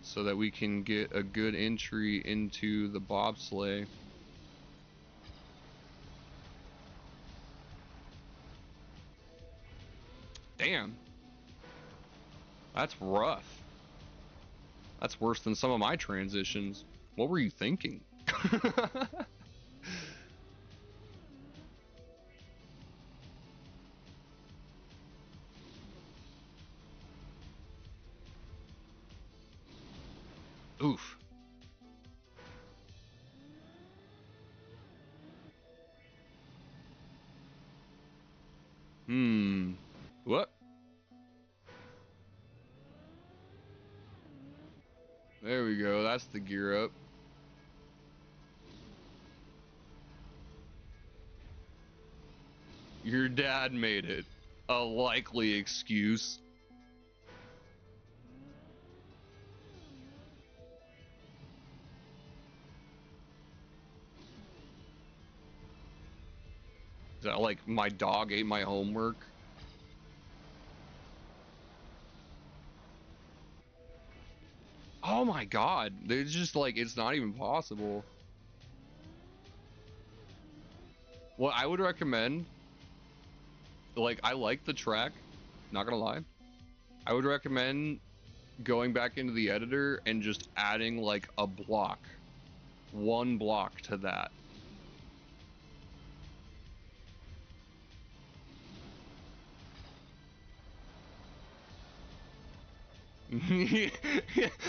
So that we can get a good entry into the bobsleigh. Damn. That's rough. That's worse than some of my transitions. What were you thinking? Oof. What? There we go. That's the gear up. Your dad made it. A likely excuse. Is that like my dog ate my homework? Oh my god. It's just like, it's not even possible. What I would recommend, like, I like the track, not gonna lie. I would recommend going back into the editor and just adding like a block. One block to that.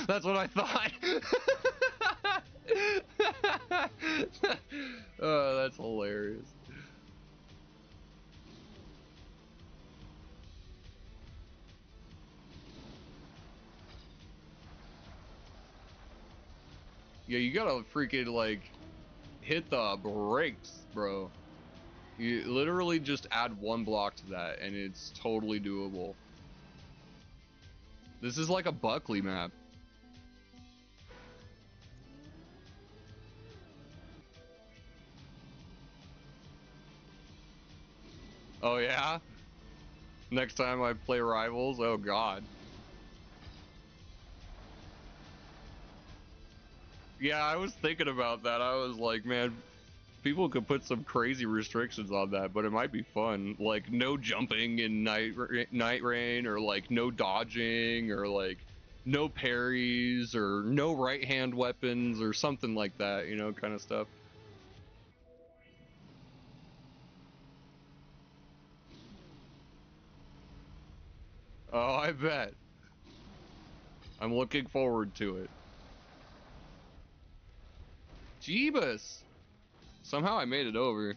That's what I thought. Oh, that's hilarious. Yeah, you gotta freaking like hit the brakes, bro. You literally just add one block to that and it's totally doable. This is like a Buckley map. Oh yeah? Next time I play Rivals, oh god. Yeah, I was thinking about that. I was like, man, people could put some crazy restrictions on that, but it might be fun. Like no jumping in night rain, or like no dodging, or like no parries, or no right hand weapons, or something like that, you know, kind of stuff. Oh, I bet. I'm looking forward to it. Jeebus! Somehow I made it over.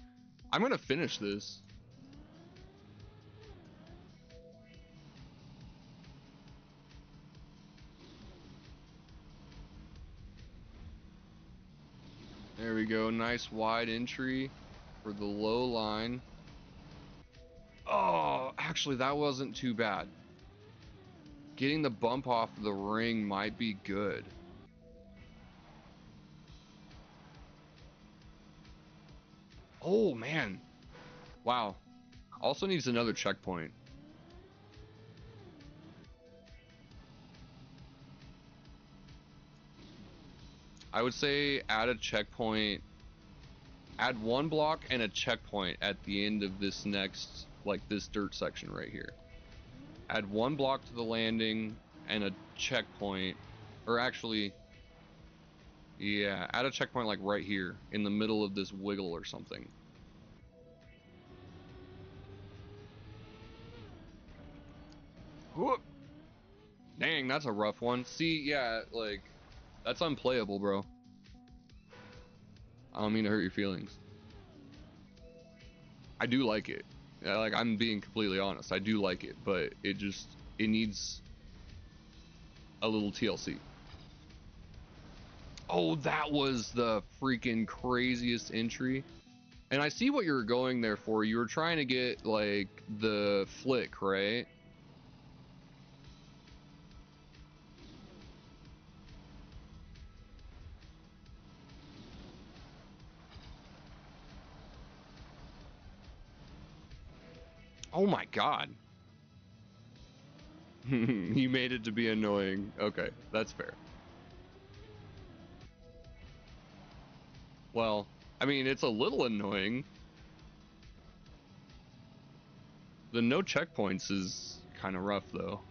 I'm gonna finish this. There we go. Nice wide entry for the low line. Oh, actually, that wasn't too bad. Getting the bump off the ring might be good. Oh, man. Wow. Also needs another checkpoint. I would say add a checkpoint. Add one block and a checkpoint at the end of this next, like this dirt section right here. Add one block to the landing and a checkpoint, or actually, yeah, add a checkpoint like right here in the middle of this wiggle or something. Whoop. Dang, that's a rough one. See, yeah, like, that's unplayable, bro. I don't mean to hurt your feelings. I do like it. Yeah, like, I'm being completely honest. I do like it, but it needs a little TLC. Oh, that was the freaking craziest entry. And I see what you were going there for. You were trying to get, like, the flick, right? Oh my god. You made it to be annoying. Okay, that's fair. Well, I mean, it's a little annoying. The no checkpoints is kind of rough, though.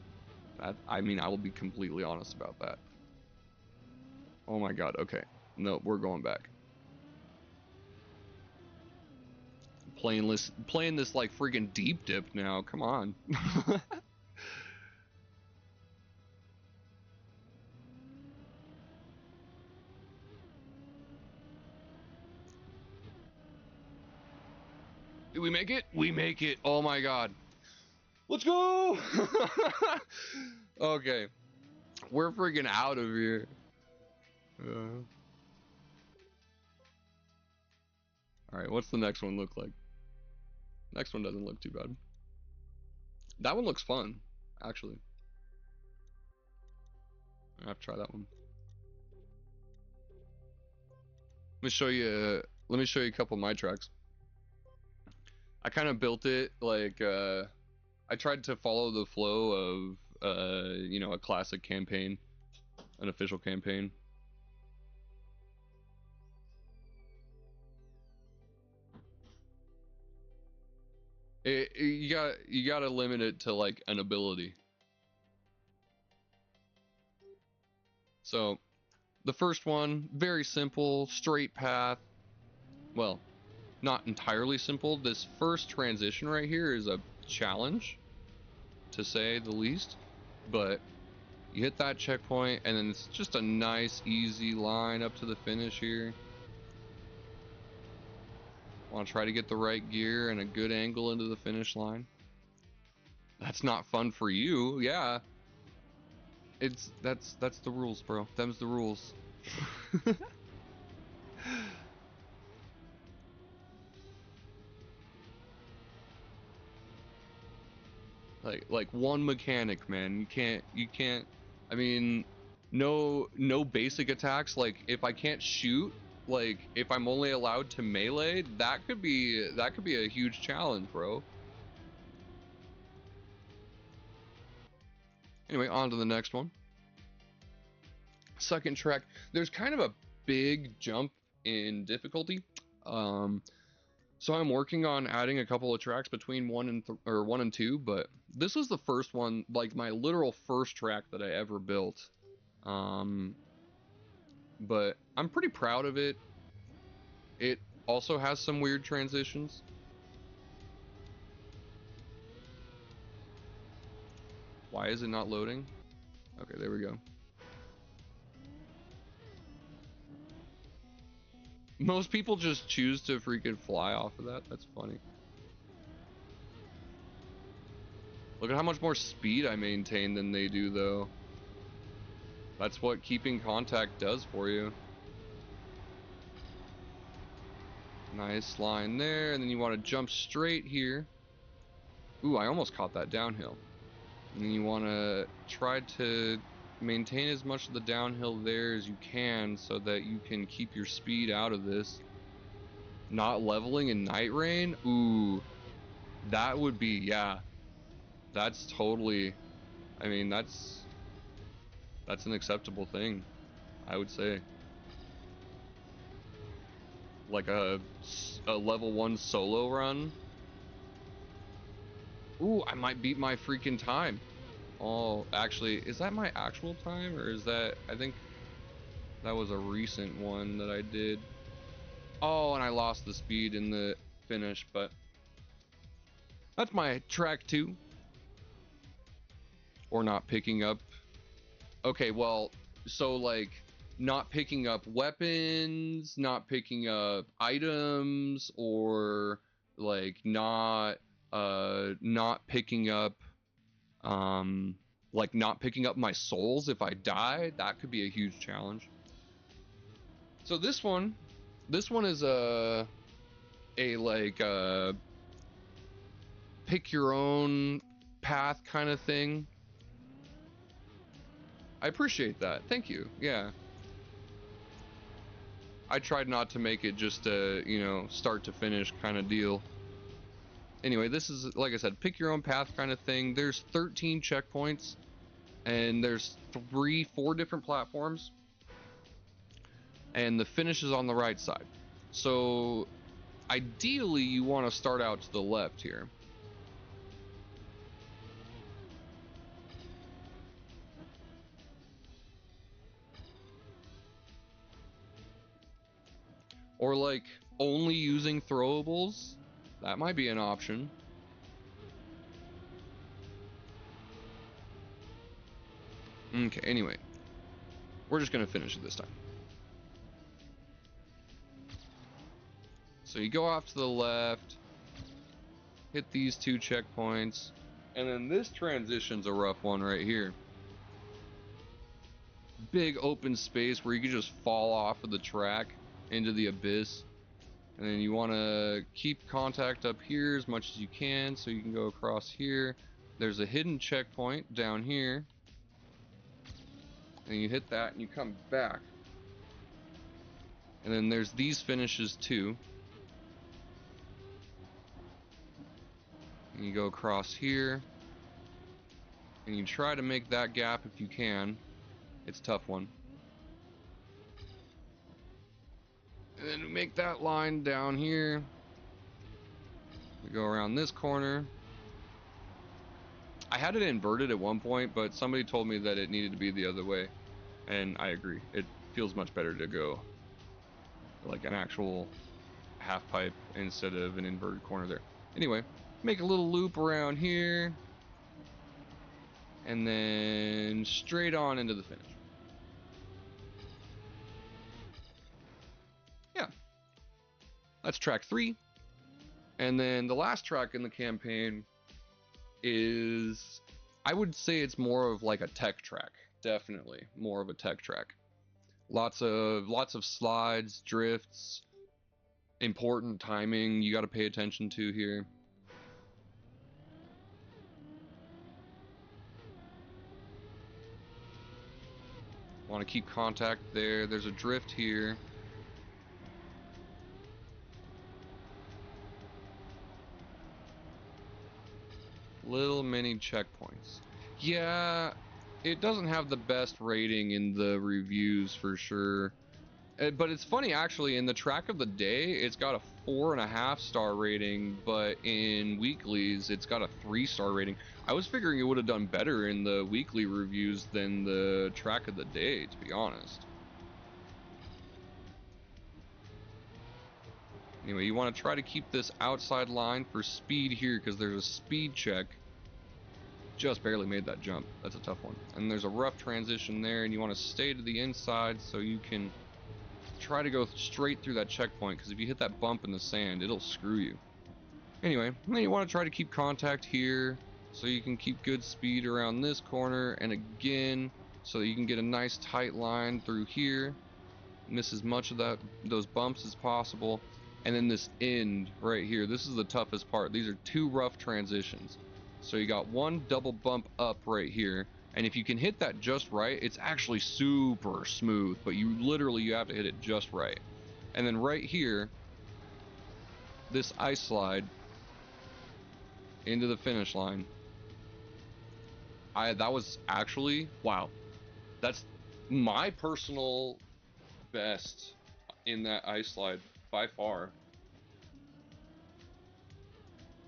I mean, I will be completely honest about that. Oh my god, okay. No, we're going back. Playing this like freaking deep dip now. Come on. Did we make it? We make it. Oh my god. Let's go. Okay. We're freaking out of here. All right, what's the next one look like? Next one doesn't look too bad. That one looks fun, actually. I have to try that one. Let me show you a couple of my tracks. I kind of built it like I tried to follow the flow of you know, a classic campaign, an official campaign. You gotta limit it to like an ability. So the first one, very simple, straight path. Well, not entirely simple. This first transition right here is a challenge, to say the least. But you hit that checkpoint, and then it's just a nice, easy line up to the finish here. Want to try to get the right gear and a good angle into the finish line. That's not fun for you, yeah. That's the rules, bro. Them's the rules. like one mechanic, man. You can't. I mean, no basic attacks. Like if I can't shoot, like if I'm only allowed to melee, that could be a huge challenge, bro. Anyway, on to the next one. Second track. There's kind of a big jump in difficulty. So I'm working on adding a couple of tracks between one and two, but this was the first one, like my literal first track that I ever built. But I'm pretty proud of it. It also has some weird transitions. Why is it not loading? Okay, there we go. Most people just choose to freaking fly off of that. That's funny. Look at how much more speed I maintain than they do, though. That's what keeping contact does for you. Nice line there, and then you want to jump straight here. Ooh, I almost caught that downhill. And then you want to try to maintain as much of the downhill there as you can so that you can keep your speed out of this. Not leveling in Night Rain? Ooh, that would be, yeah. That's totally, I mean, that's an acceptable thing, I would say. Like a level 1 solo run. Ooh, I might beat my freaking time. Oh, actually, is that my actual time, or is that, I think that was a recent one that I did. Oh, and I lost the speed in the finish, but that's my track 2. Or not picking up. Okay, well, so like not picking up weapons, not picking up items, or like not picking up like not picking up my souls if I die. That could be a huge challenge. So this one is a like pick your own path kind of thing. I appreciate that. Thank you. Yeah. I tried not to make it just a, you know, start to finish kind of deal. Anyway, this is, like I said, pick your own path kind of thing. There's 13 checkpoints, and there's 4 different platforms. And the finish is on the right side. So, ideally, you want to start out to the left here. Or like only using throwables, that might be an option. Okay, anyway, we're just gonna finish it this time. So you go off to the left, hit these 2 checkpoints, and then this transition's a rough one right here. Big open space where you can just fall off of the track into the abyss. And then you want to keep contact up here as much as you can so you can go across here. There's a hidden checkpoint down here. And you hit that and you come back. And then there's these finishes too. And you go across here. And you try to make that gap if you can. It's a tough one. And then we make that line down here. We go around this corner. I had it inverted at one point, but somebody told me that it needed to be the other way. And I agree. It feels much better to go like an actual half pipe instead of an inverted corner there. Anyway, make a little loop around here. And then straight on into the finish. Yeah. That's track 3. And then the last track in the campaign is, I would say it's more of like a tech track. Definitely more of a tech track. Lots of slides, drifts, important timing you got to pay attention to here. Want to keep contact there. There's a drift here. Little mini checkpoints. Yeah, it doesn't have the best rating in the reviews for sure. But it's funny, actually, in the track of the day, it's got a 4.5-star rating, but in weeklies, it's got a 3-star rating. I was figuring it would have done better in the weekly reviews than the track of the day, to be honest. Anyway, you want to try to keep this outside line for speed here, because there's a speed check. Just barely made that jump. That's a tough one. And there's a rough transition there, and you want to stay to the inside so you can try to go straight through that checkpoint, because if you hit that bump in the sand, it'll screw you. Anyway, then you want to try to keep contact here so you can keep good speed around this corner, and again so that you can get a nice tight line through here, miss as much of those bumps as possible, and then this end right here. This is the toughest part. These are two rough transitions. So you got one double bump up right here, and if you can hit that just right, it's actually super smooth, but you have to hit it just right. And then right here, this ice slide into the finish line. That was actually, wow, that's my personal best in that ice slide by far.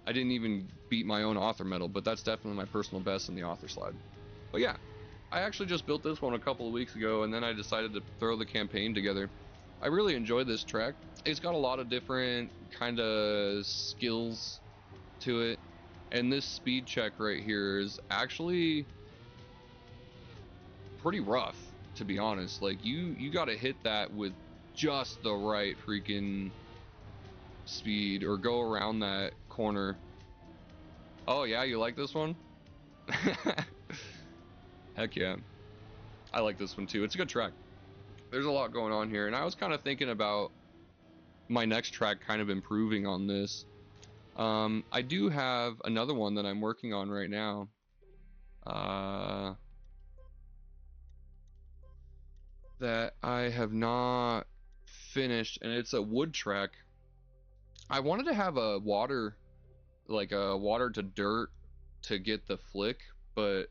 I didn't even beat my own author medal, but that's definitely my personal best in the author slide. But yeah, I actually just built this one a couple of weeks ago, and then I decided to throw the campaign together. I really enjoyed this track. It's got a lot of different kind of skills to it, and this speed check right here is actually pretty rough, to be honest. Like, you got to hit that with just the right freaking speed, or go around that corner. Oh yeah, you like this one? Heck yeah, I like this one too. It's a good track. There's a lot going on here, and I was kind of thinking about my next track kind of improving on this. I do have another one that I'm working on right now. That I have not finished, and it's a wood track. I wanted to have a water, like a water to dirt to get the flick, but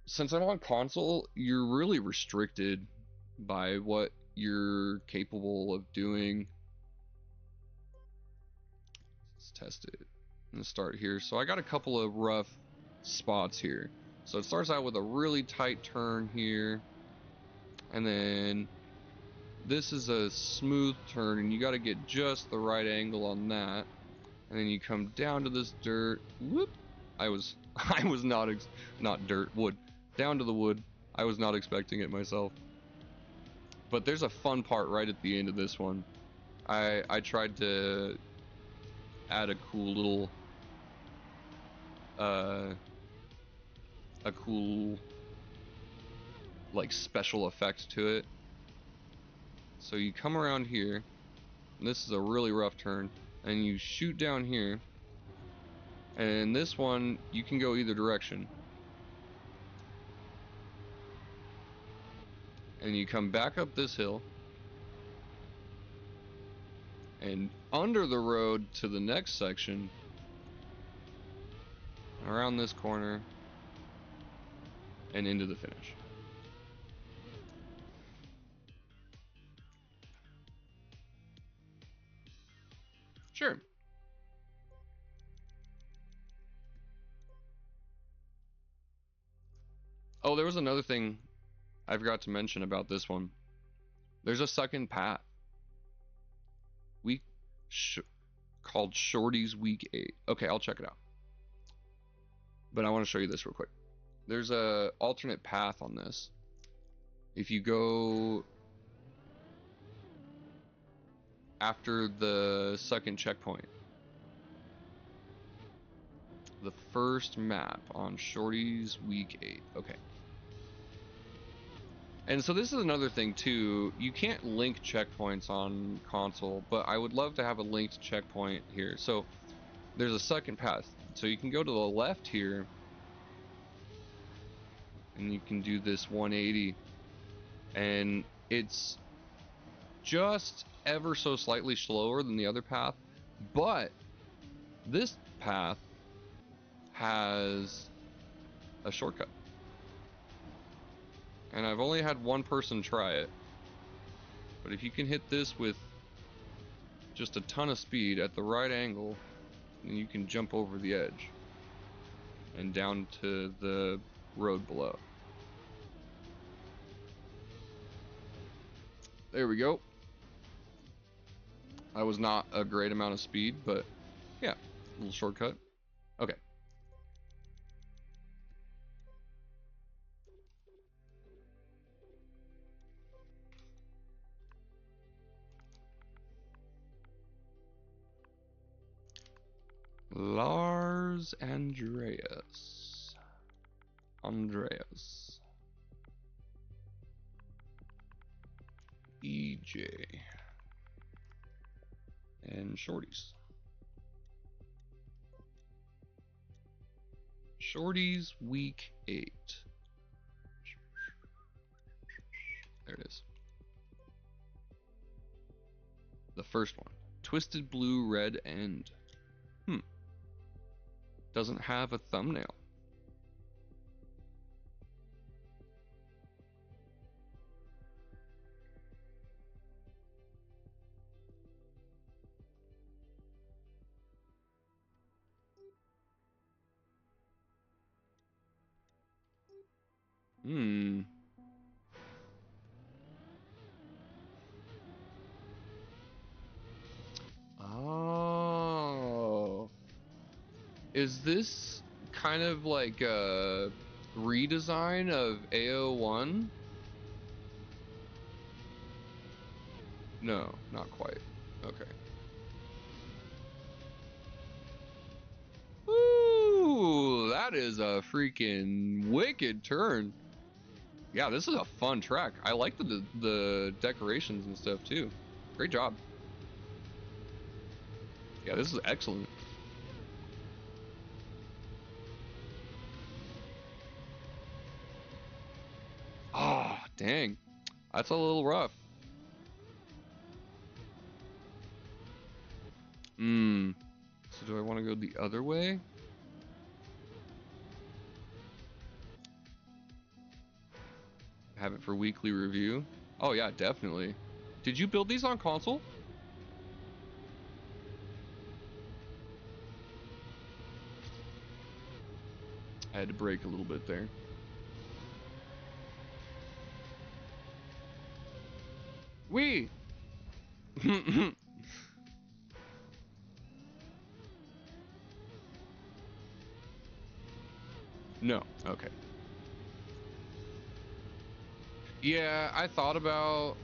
since I'm on console, you're really restricted by what you're capable of doing. Let's test it. I'm gonna start here. So I got a couple of rough spots here. So it starts out with a really tight turn here, and then this is a smooth turn, and you got to get just the right angle on that, and then you come down to this dirt. Whoop! I was not dirt, wood. Down to the wood. I was not expecting it myself. But there's a fun part right at the end of this one. I tried to add a cool little like special effect to it. So you come around here, and this is a really rough turn, and you shoot down here, and this one you can go either direction, and you come back up this hill and under the road to the next section, around this corner, and into the finish. Sure. Oh, there was another thing I forgot to mention about this one. There's a second path. Called Shorty's Week 8. Okay, I'll check it out. But I want to show you this real quick. There's a alternate path on this. If you go after the second checkpoint, the first map on Shorty's Week 8. Okay. And so this is another thing too. You can't link checkpoints on console, but I would love to have a linked checkpoint here. So there's a second path. So you can go to the left here, and you can do this 180, and it's just ever so slightly slower than the other path, but this path has a shortcut. And I've only had one person try it, but if you can hit this with just a ton of speed at the right angle, then you can jump over the edge and down to the road below. There we go. I was not a great amount of speed, but yeah, a little shortcut. Okay. Lars Andreas. EJ. and shorties. Shorties week 8. There it is. The first one. Twisted Blue Red End. Doesn't have a thumbnail. Oh. Is this kind of like a redesign of AO1? No, not quite. Okay. Ooh, that is a freaking wicked turn. Yeah, this is a fun track. I like the decorations and stuff too. Great job. Yeah, this is excellent. Oh, dang. That's a little rough. So do I want to go the other way? Have it for weekly review? Oh yeah, definitely. Did you build these on console? I had to brake a little bit there. Wee! No, okay. Yeah, I thought about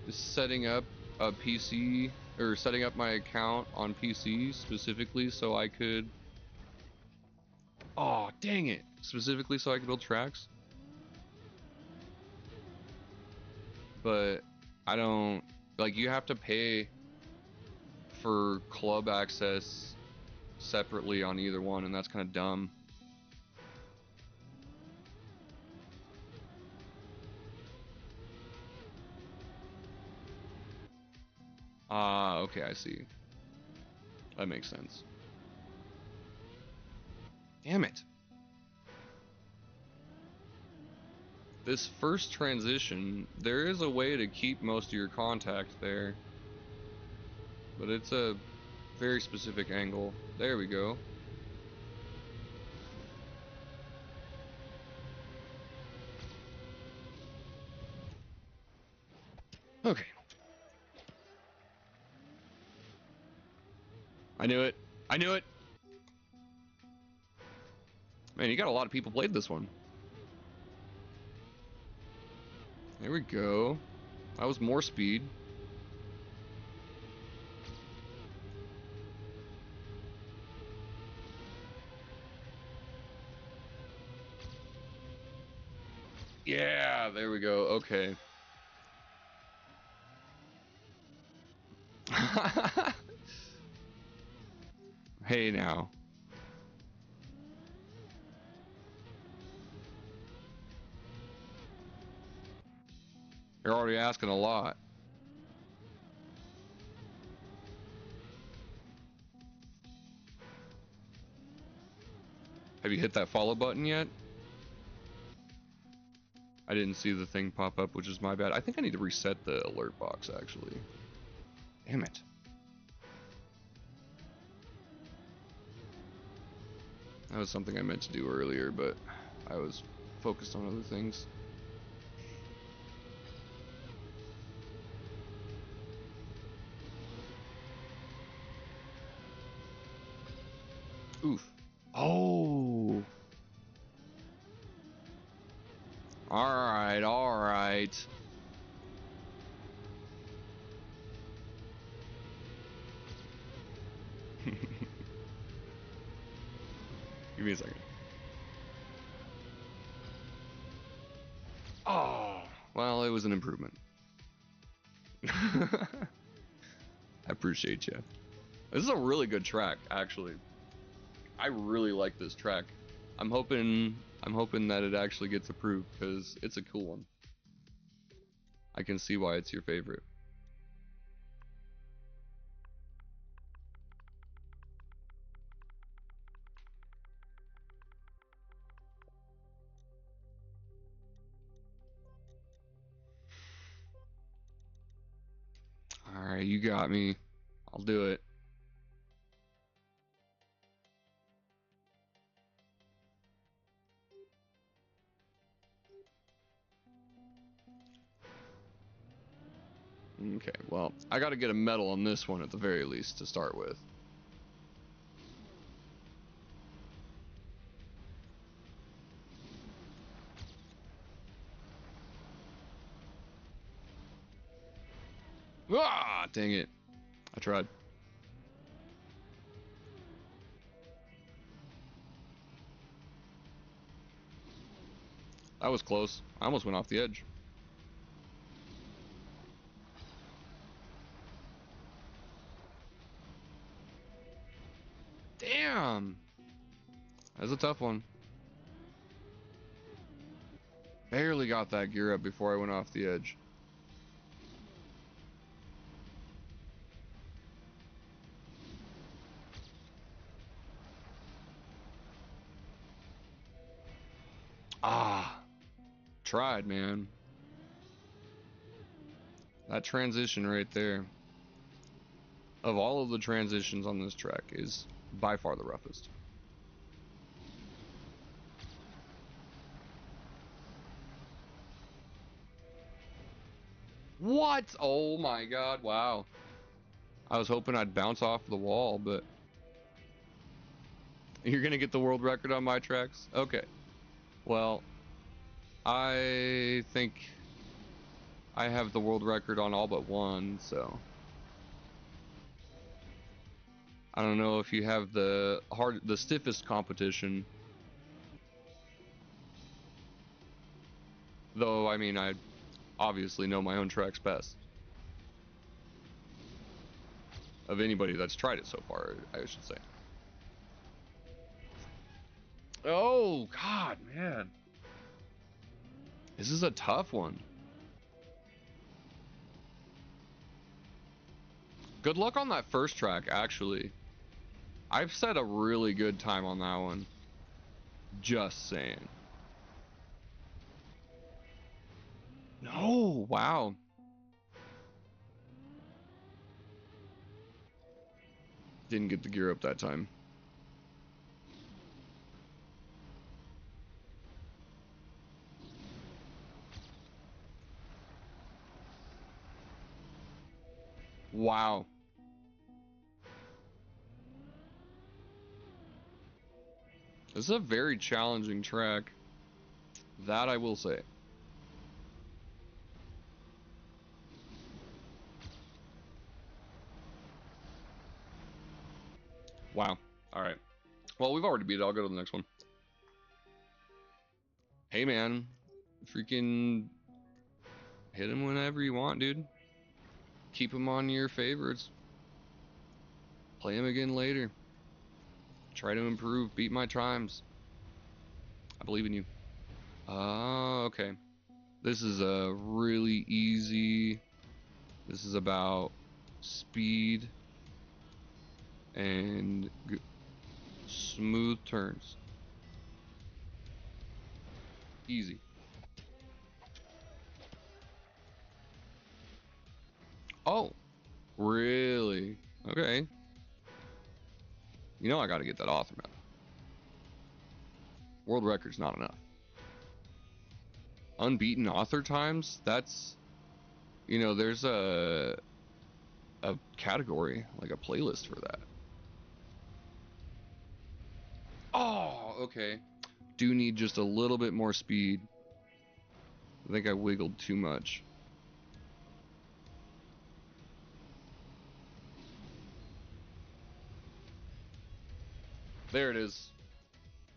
setting up a PC or setting up my account on PC specifically so I could. Oh, dang it! Specifically so I could build tracks. But I don't like. You have to pay for club access separately on either one, and that's kind of dumb. Ah, okay, I see. That makes sense. Damn it. This first transition, there is a way to keep most of your contact there. But it's a very specific angle. There we go. Okay. I knew it. I knew it. Man, you got a lot of people played this one. There we go. That was more speed. Yeah, there we go. Okay. Hey now. You're already asking a lot. Have you hit that follow button yet? I didn't see the thing pop up, which is my bad. I think I need to reset the alert box, actually. Damn it. That was something I meant to do earlier, but I was focused on other things. Oof. Oh. Alright, alright. Give me a second. Oh, well, it was an improvement. I appreciate you. This is a really good track, actually. I really like this track. I'm hoping that it actually gets approved because it's a cool one. I can see why it's your favorite. All right, you got me. I'll do it. Okay, well, I got to get a medal on this one at the very least to start with. Ah, dang it. I tried. That was close. I almost went off the edge. Damn. That's a tough one. Barely got that gear up before I went off the edge. Ah. Tried, man. That transition right there, of all of the transitions on this track, is by far the roughest. What? Oh my god, wow. I was hoping I'd bounce off the wall, but you're gonna get the world record on my tracks? Okay. Well, I think I have the world record on all but one, so I don't know if you have the stiffest competition. Though, I mean, I obviously know my own tracks best. Of anybody that's tried it so far, I should say. Oh, God, man. This is a tough one. Good luck on that first track, actually. I've set a really good time on that one. Just saying. No, wow. Didn't get the gear up that time. Wow. This is a very challenging track. That I will say. Wow. Alright. Well, we've already beat it. I'll go to the next one. Hey, man. Freaking hit him whenever you want, dude. Keep him on your favorites. Play him again later. Try to improve. Beat my times. I believe in you. Okay. This is a really easy. This is about speed and smooth turns. Easy. Oh, really? Okay. You know I gotta get that author medal. World record's not enough. Unbeaten author times? That's, you know, there's a category, like a playlist for that. Oh, okay. Do need just a little bit more speed. I think I wiggled too much. There it is.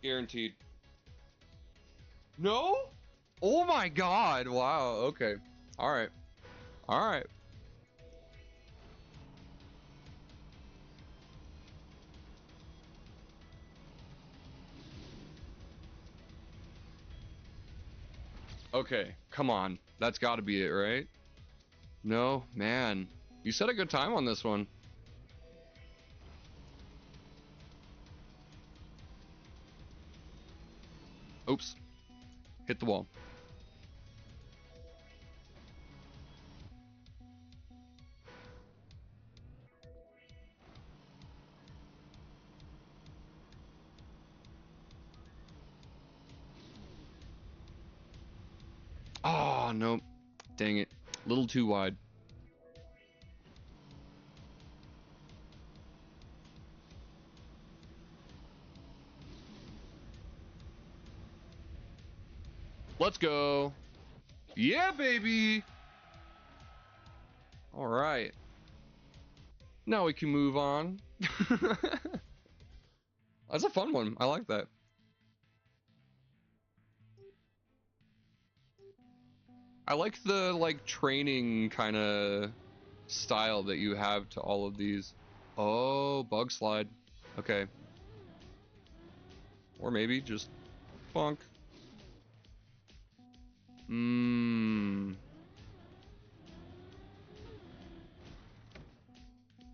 Guaranteed. No? Oh my god. Wow. Okay. All right. All right. Okay, come on. That's got to be it, right? No, man. You set a good time on this one. Oops. Hit the wall. Oh, nope. Dang it. A little too wide. Let's go. Yeah, baby. All right. Now we can move on. That's a fun one. I like that. I like the training kind of style that you have to all of these. Oh, bug slide. Okay. Or maybe just bonk.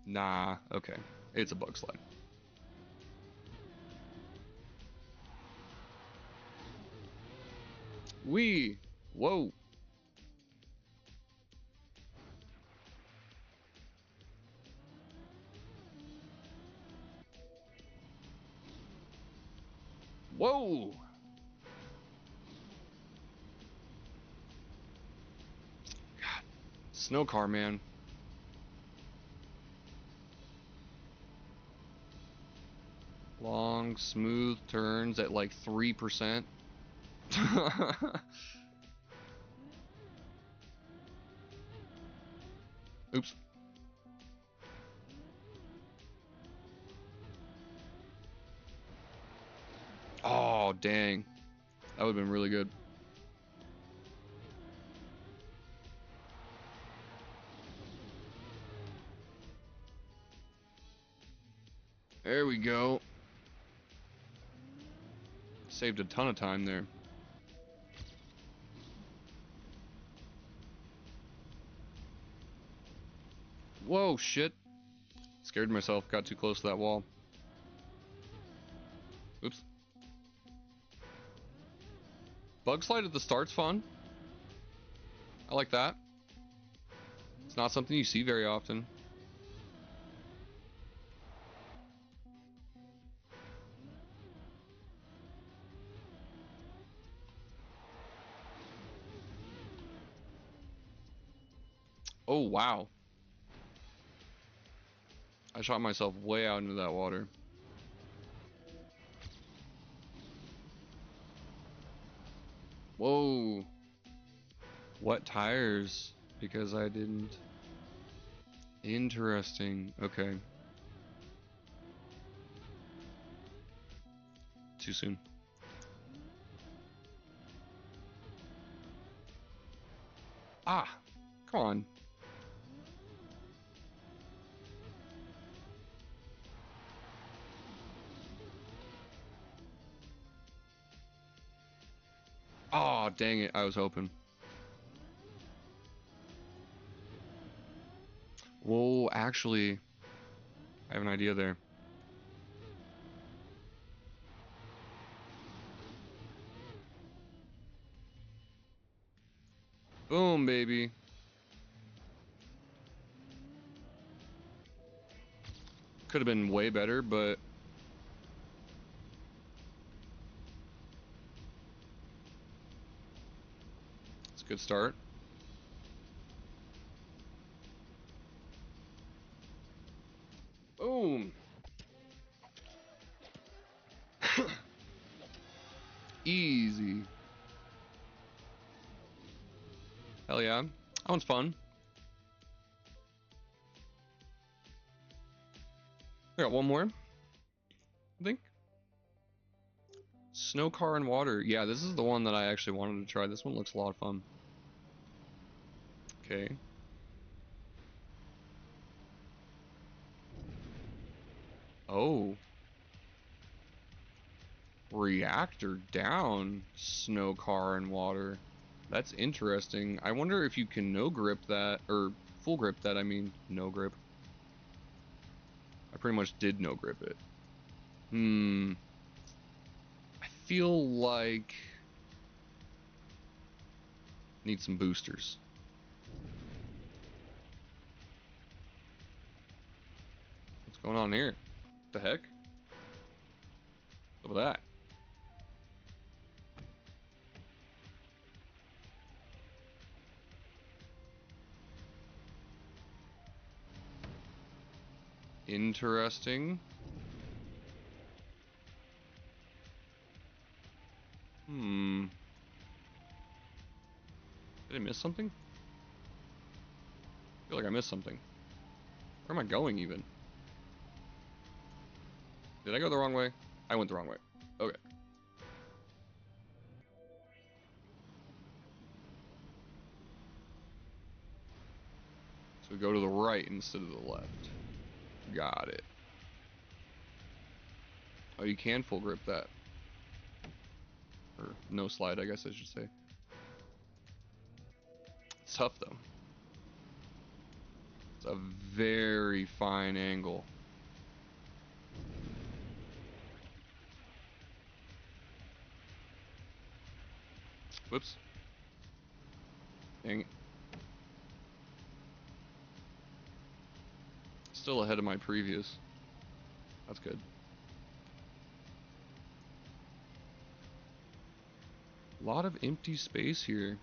Nah, okay. It's a bug slide. Wee! Whoa! Whoa! God. Snow car, man. Long, smooth turns at like 3%. Oops. Oh, dang. That would have been really good. There we go. Saved a ton of time there. Whoa, shit. Scared myself. Got too close to that wall. Oops. Bug slide at the start's fun. I like that. It's not something you see very often. Oh, wow. I shot myself way out into that water. Whoa. What tires? Because I didn't. Interesting. Okay. Too soon. Ah. Come on. Oh, dang it. I was hoping. Whoa, actually, I have an idea there. Boom, baby. Could have been way better, but it's a good start. Boom. Easy. Hell yeah. That one's fun. I got one more, I think. Snow car and water. Yeah, this is the one that I actually wanted to try. This one looks a lot of fun. Okay. Oh. Reactor down. Snow car and water. That's interesting. I wonder if you can no grip that, or full grip that, I mean, no grip. I pretty much did no grip it. I feel like need some boosters. What's going on here? What the heck? Look at that. Interesting. Did I miss something? I feel like I missed something. Where am I going even? Did I go the wrong way? I went the wrong way. Okay. So we go to the right instead of the left. Got it. Oh, you can full grip that. Or no slide, I guess I should say. It's tough though. It's a very fine angle. Whoops. Dang it. Still ahead of my previous. That's good. A lot of empty space here.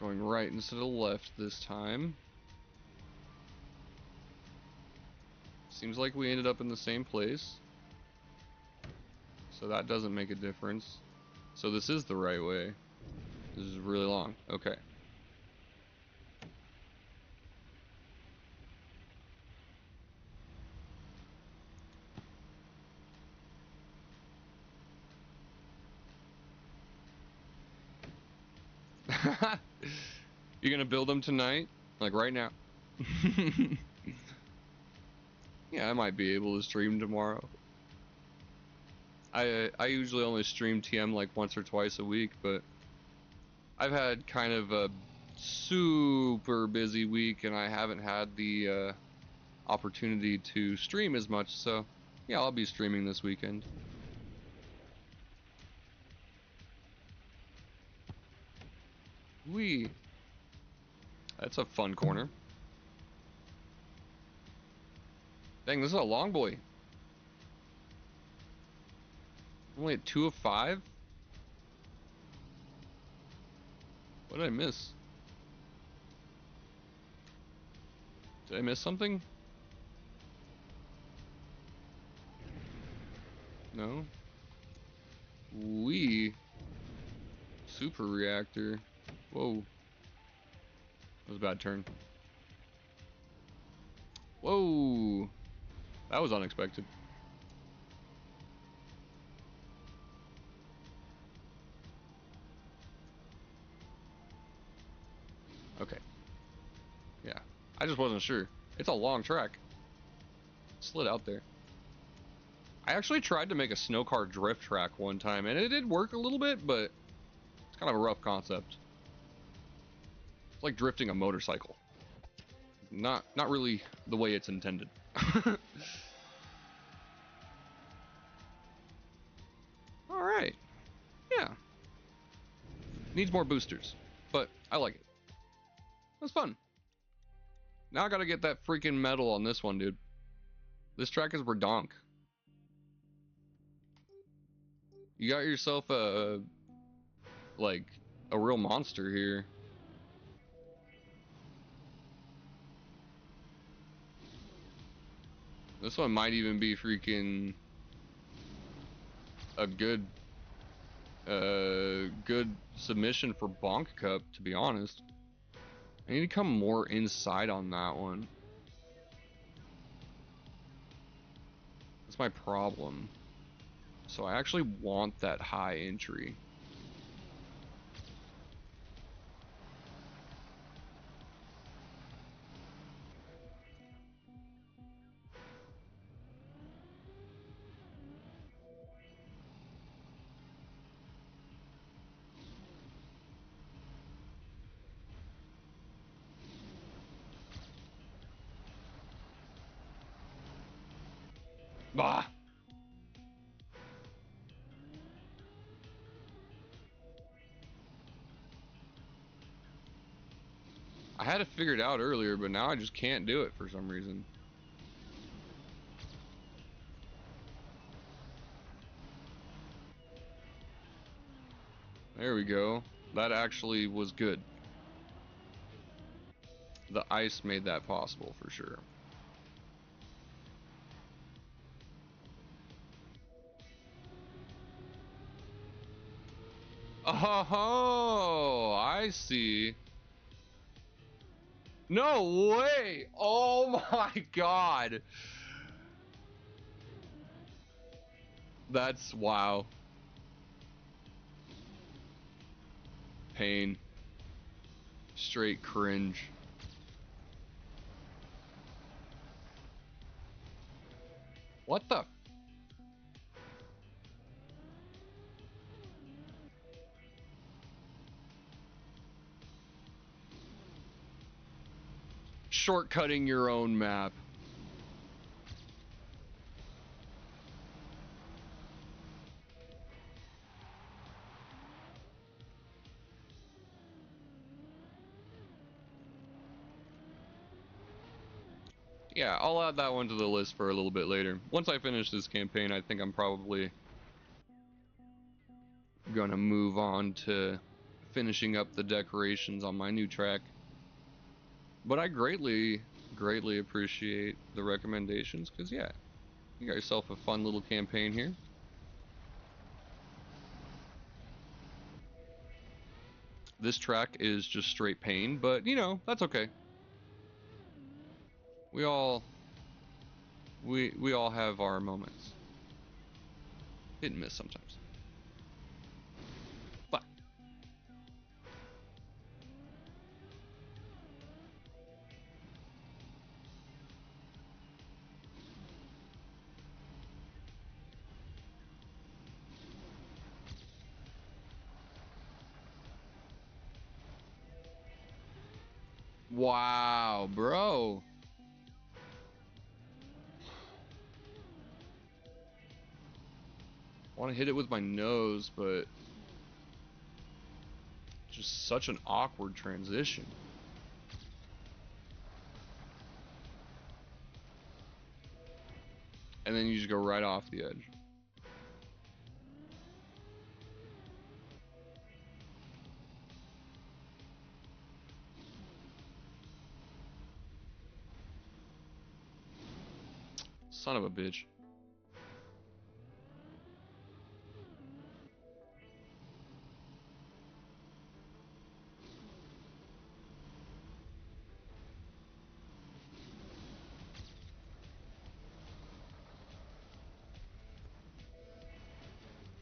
Going right instead of left this time. Seems like we ended up in the same place. So that doesn't make a difference. So this is the right way. This is really long. Okay. You're gonna build them tonight? Like right now? Yeah, I might be able to stream tomorrow. I usually only stream TM like once or twice a week, but I've had kind of a super busy week and I haven't had the opportunity to stream as much, so yeah, I'll be streaming this weekend. Wee. That's a fun corner. Dang, this is a long boy. Only at 2 of 5? What did I miss? Did I miss something? No. Wee. Super reactor. Whoa. That was a bad turn. Whoa. That was unexpected. Okay. Yeah. I just wasn't sure. It's a long track. Slid out there. I actually tried to make a snow car drift track one time, and it did work a little bit, but it's kind of a rough concept. It's like drifting a motorcycle. Not really the way it's intended. All right. Yeah. Needs more boosters, but I like it. That's fun. Now I gotta get that freaking medal on this one, dude. This track is redonk. You got yourself a like a real monster here. This one might even be freaking a good good submission for Bonk Cup, to be honest. I need to come more inside on that one. That's my problem. So I actually want that high entry. Bah! I had it figured out earlier, but now I just can't do it for some reason. There we go. That actually was good. The ice made that possible for sure. Oh, I see. No way! Oh my god! That's wow. Pain. Straight cringe. What the? Shortcutting your own map. Yeah, I'll add that one to the list for a little bit later. Once I finish this campaign, I think I'm probably gonna move on to finishing up the decorations on my new track. But I greatly appreciate the recommendations, because yeah, you got yourself a fun little campaign here. This track is just straight pain, but you know, that's okay. We all have our moments. Hit and miss sometimes. But wow, bro. I want to hit it with my nose, but just such an awkward transition. And then you just go right off the edge. Son of a bitch.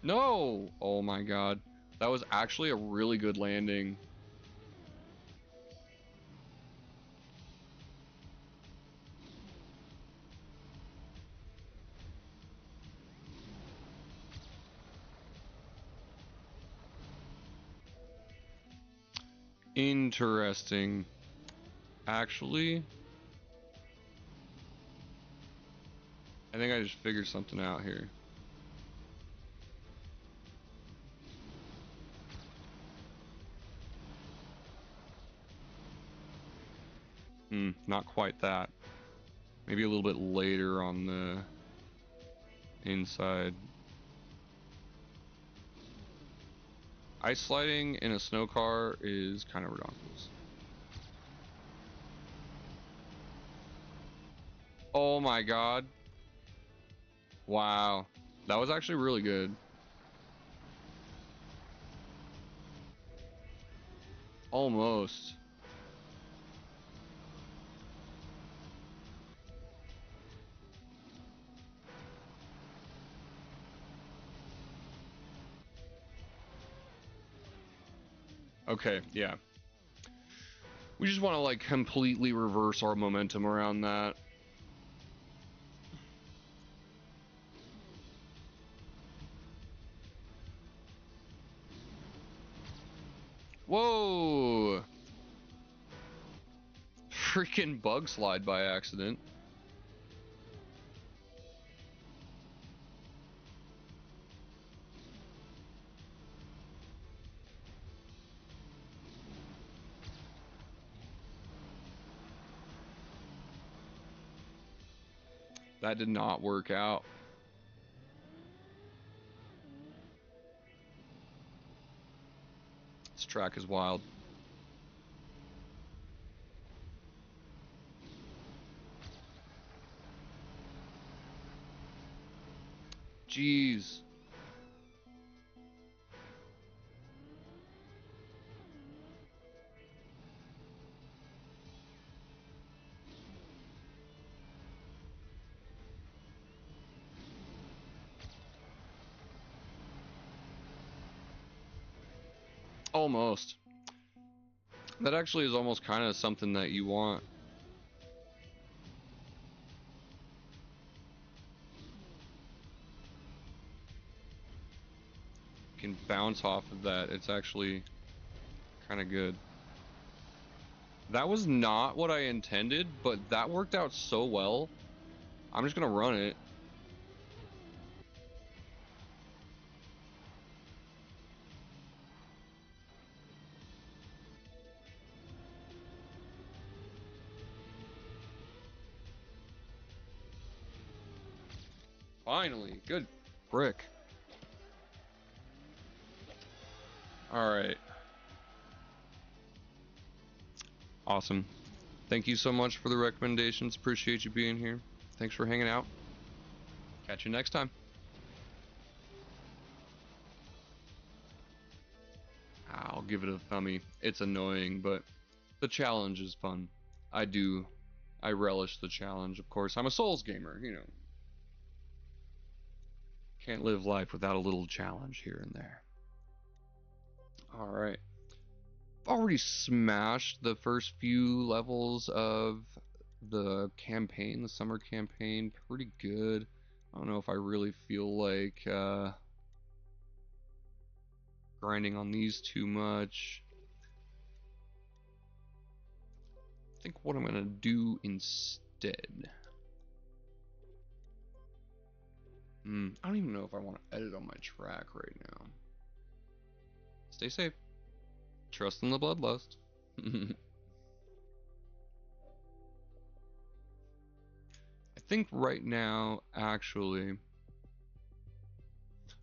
No! Oh my god. That was actually a really good landing. Interesting. Actually, I think I just figured something out here. Not quite that. Maybe a little bit later on the inside. Ice sliding in a snow car is kind of ridiculous. Oh my god. Wow. That was actually really good. Almost. Okay, yeah. We just want to like completely reverse our momentum around that. Whoa! Freaking bug slide by accident. That did not work out. This track is wild. Jeez. Almost. That actually is almost kind of something that you want. You can bounce off of that. It's actually kind of good. That was not what I intended, but that worked out so well. I'm just gonna run it. Finally, good brick. All right. Awesome. Thank you so much for the recommendations. Appreciate you being here. Thanks for hanging out. Catch you next time. I'll give it a thumbie. It's annoying, but the challenge is fun. I relish the challenge, of course. I'm a Souls gamer, you know. Can't live life without a little challenge here and there. Alright. Already smashed the first few levels of the campaign, the summer campaign. Pretty good. I don't know if I really feel like grinding on these too much. I think what I'm gonna do instead. I don't even know if I want to edit on my track right now. Stay safe. Trust in the Bloodlust. I think right now, actually, I'm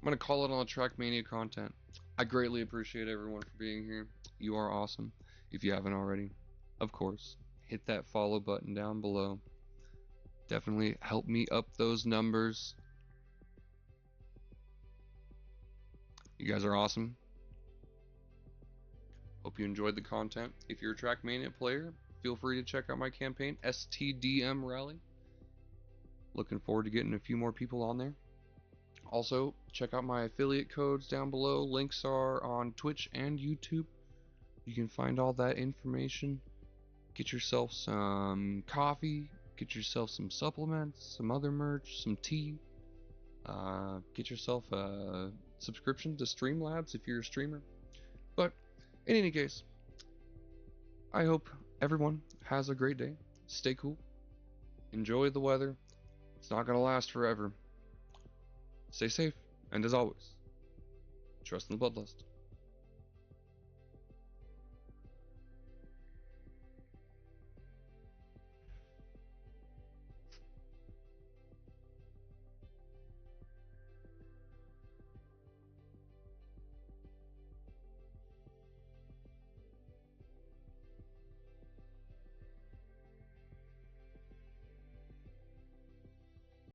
gonna call it on the Trackmania content. I greatly appreciate everyone for being here. You are awesome. If you haven't already, of course, hit that follow button down below. Definitely help me up those numbers. You guys are awesome. Hope you enjoyed the content. If you're a Trackmania player, feel free to check out my campaign, STDM Rally. Looking forward to getting a few more people on there. Also, check out my affiliate codes down below. Links are on Twitch and YouTube. You can find all that information. Get yourself some coffee. Get yourself some supplements, some other merch, some tea. Get yourself a subscription to Streamlabs if you're a streamer. But in any case, I hope everyone has a great day. Stay cool. Enjoy the weather. It's not going to last forever. Stay safe, and as always, trust in the Bloodlust.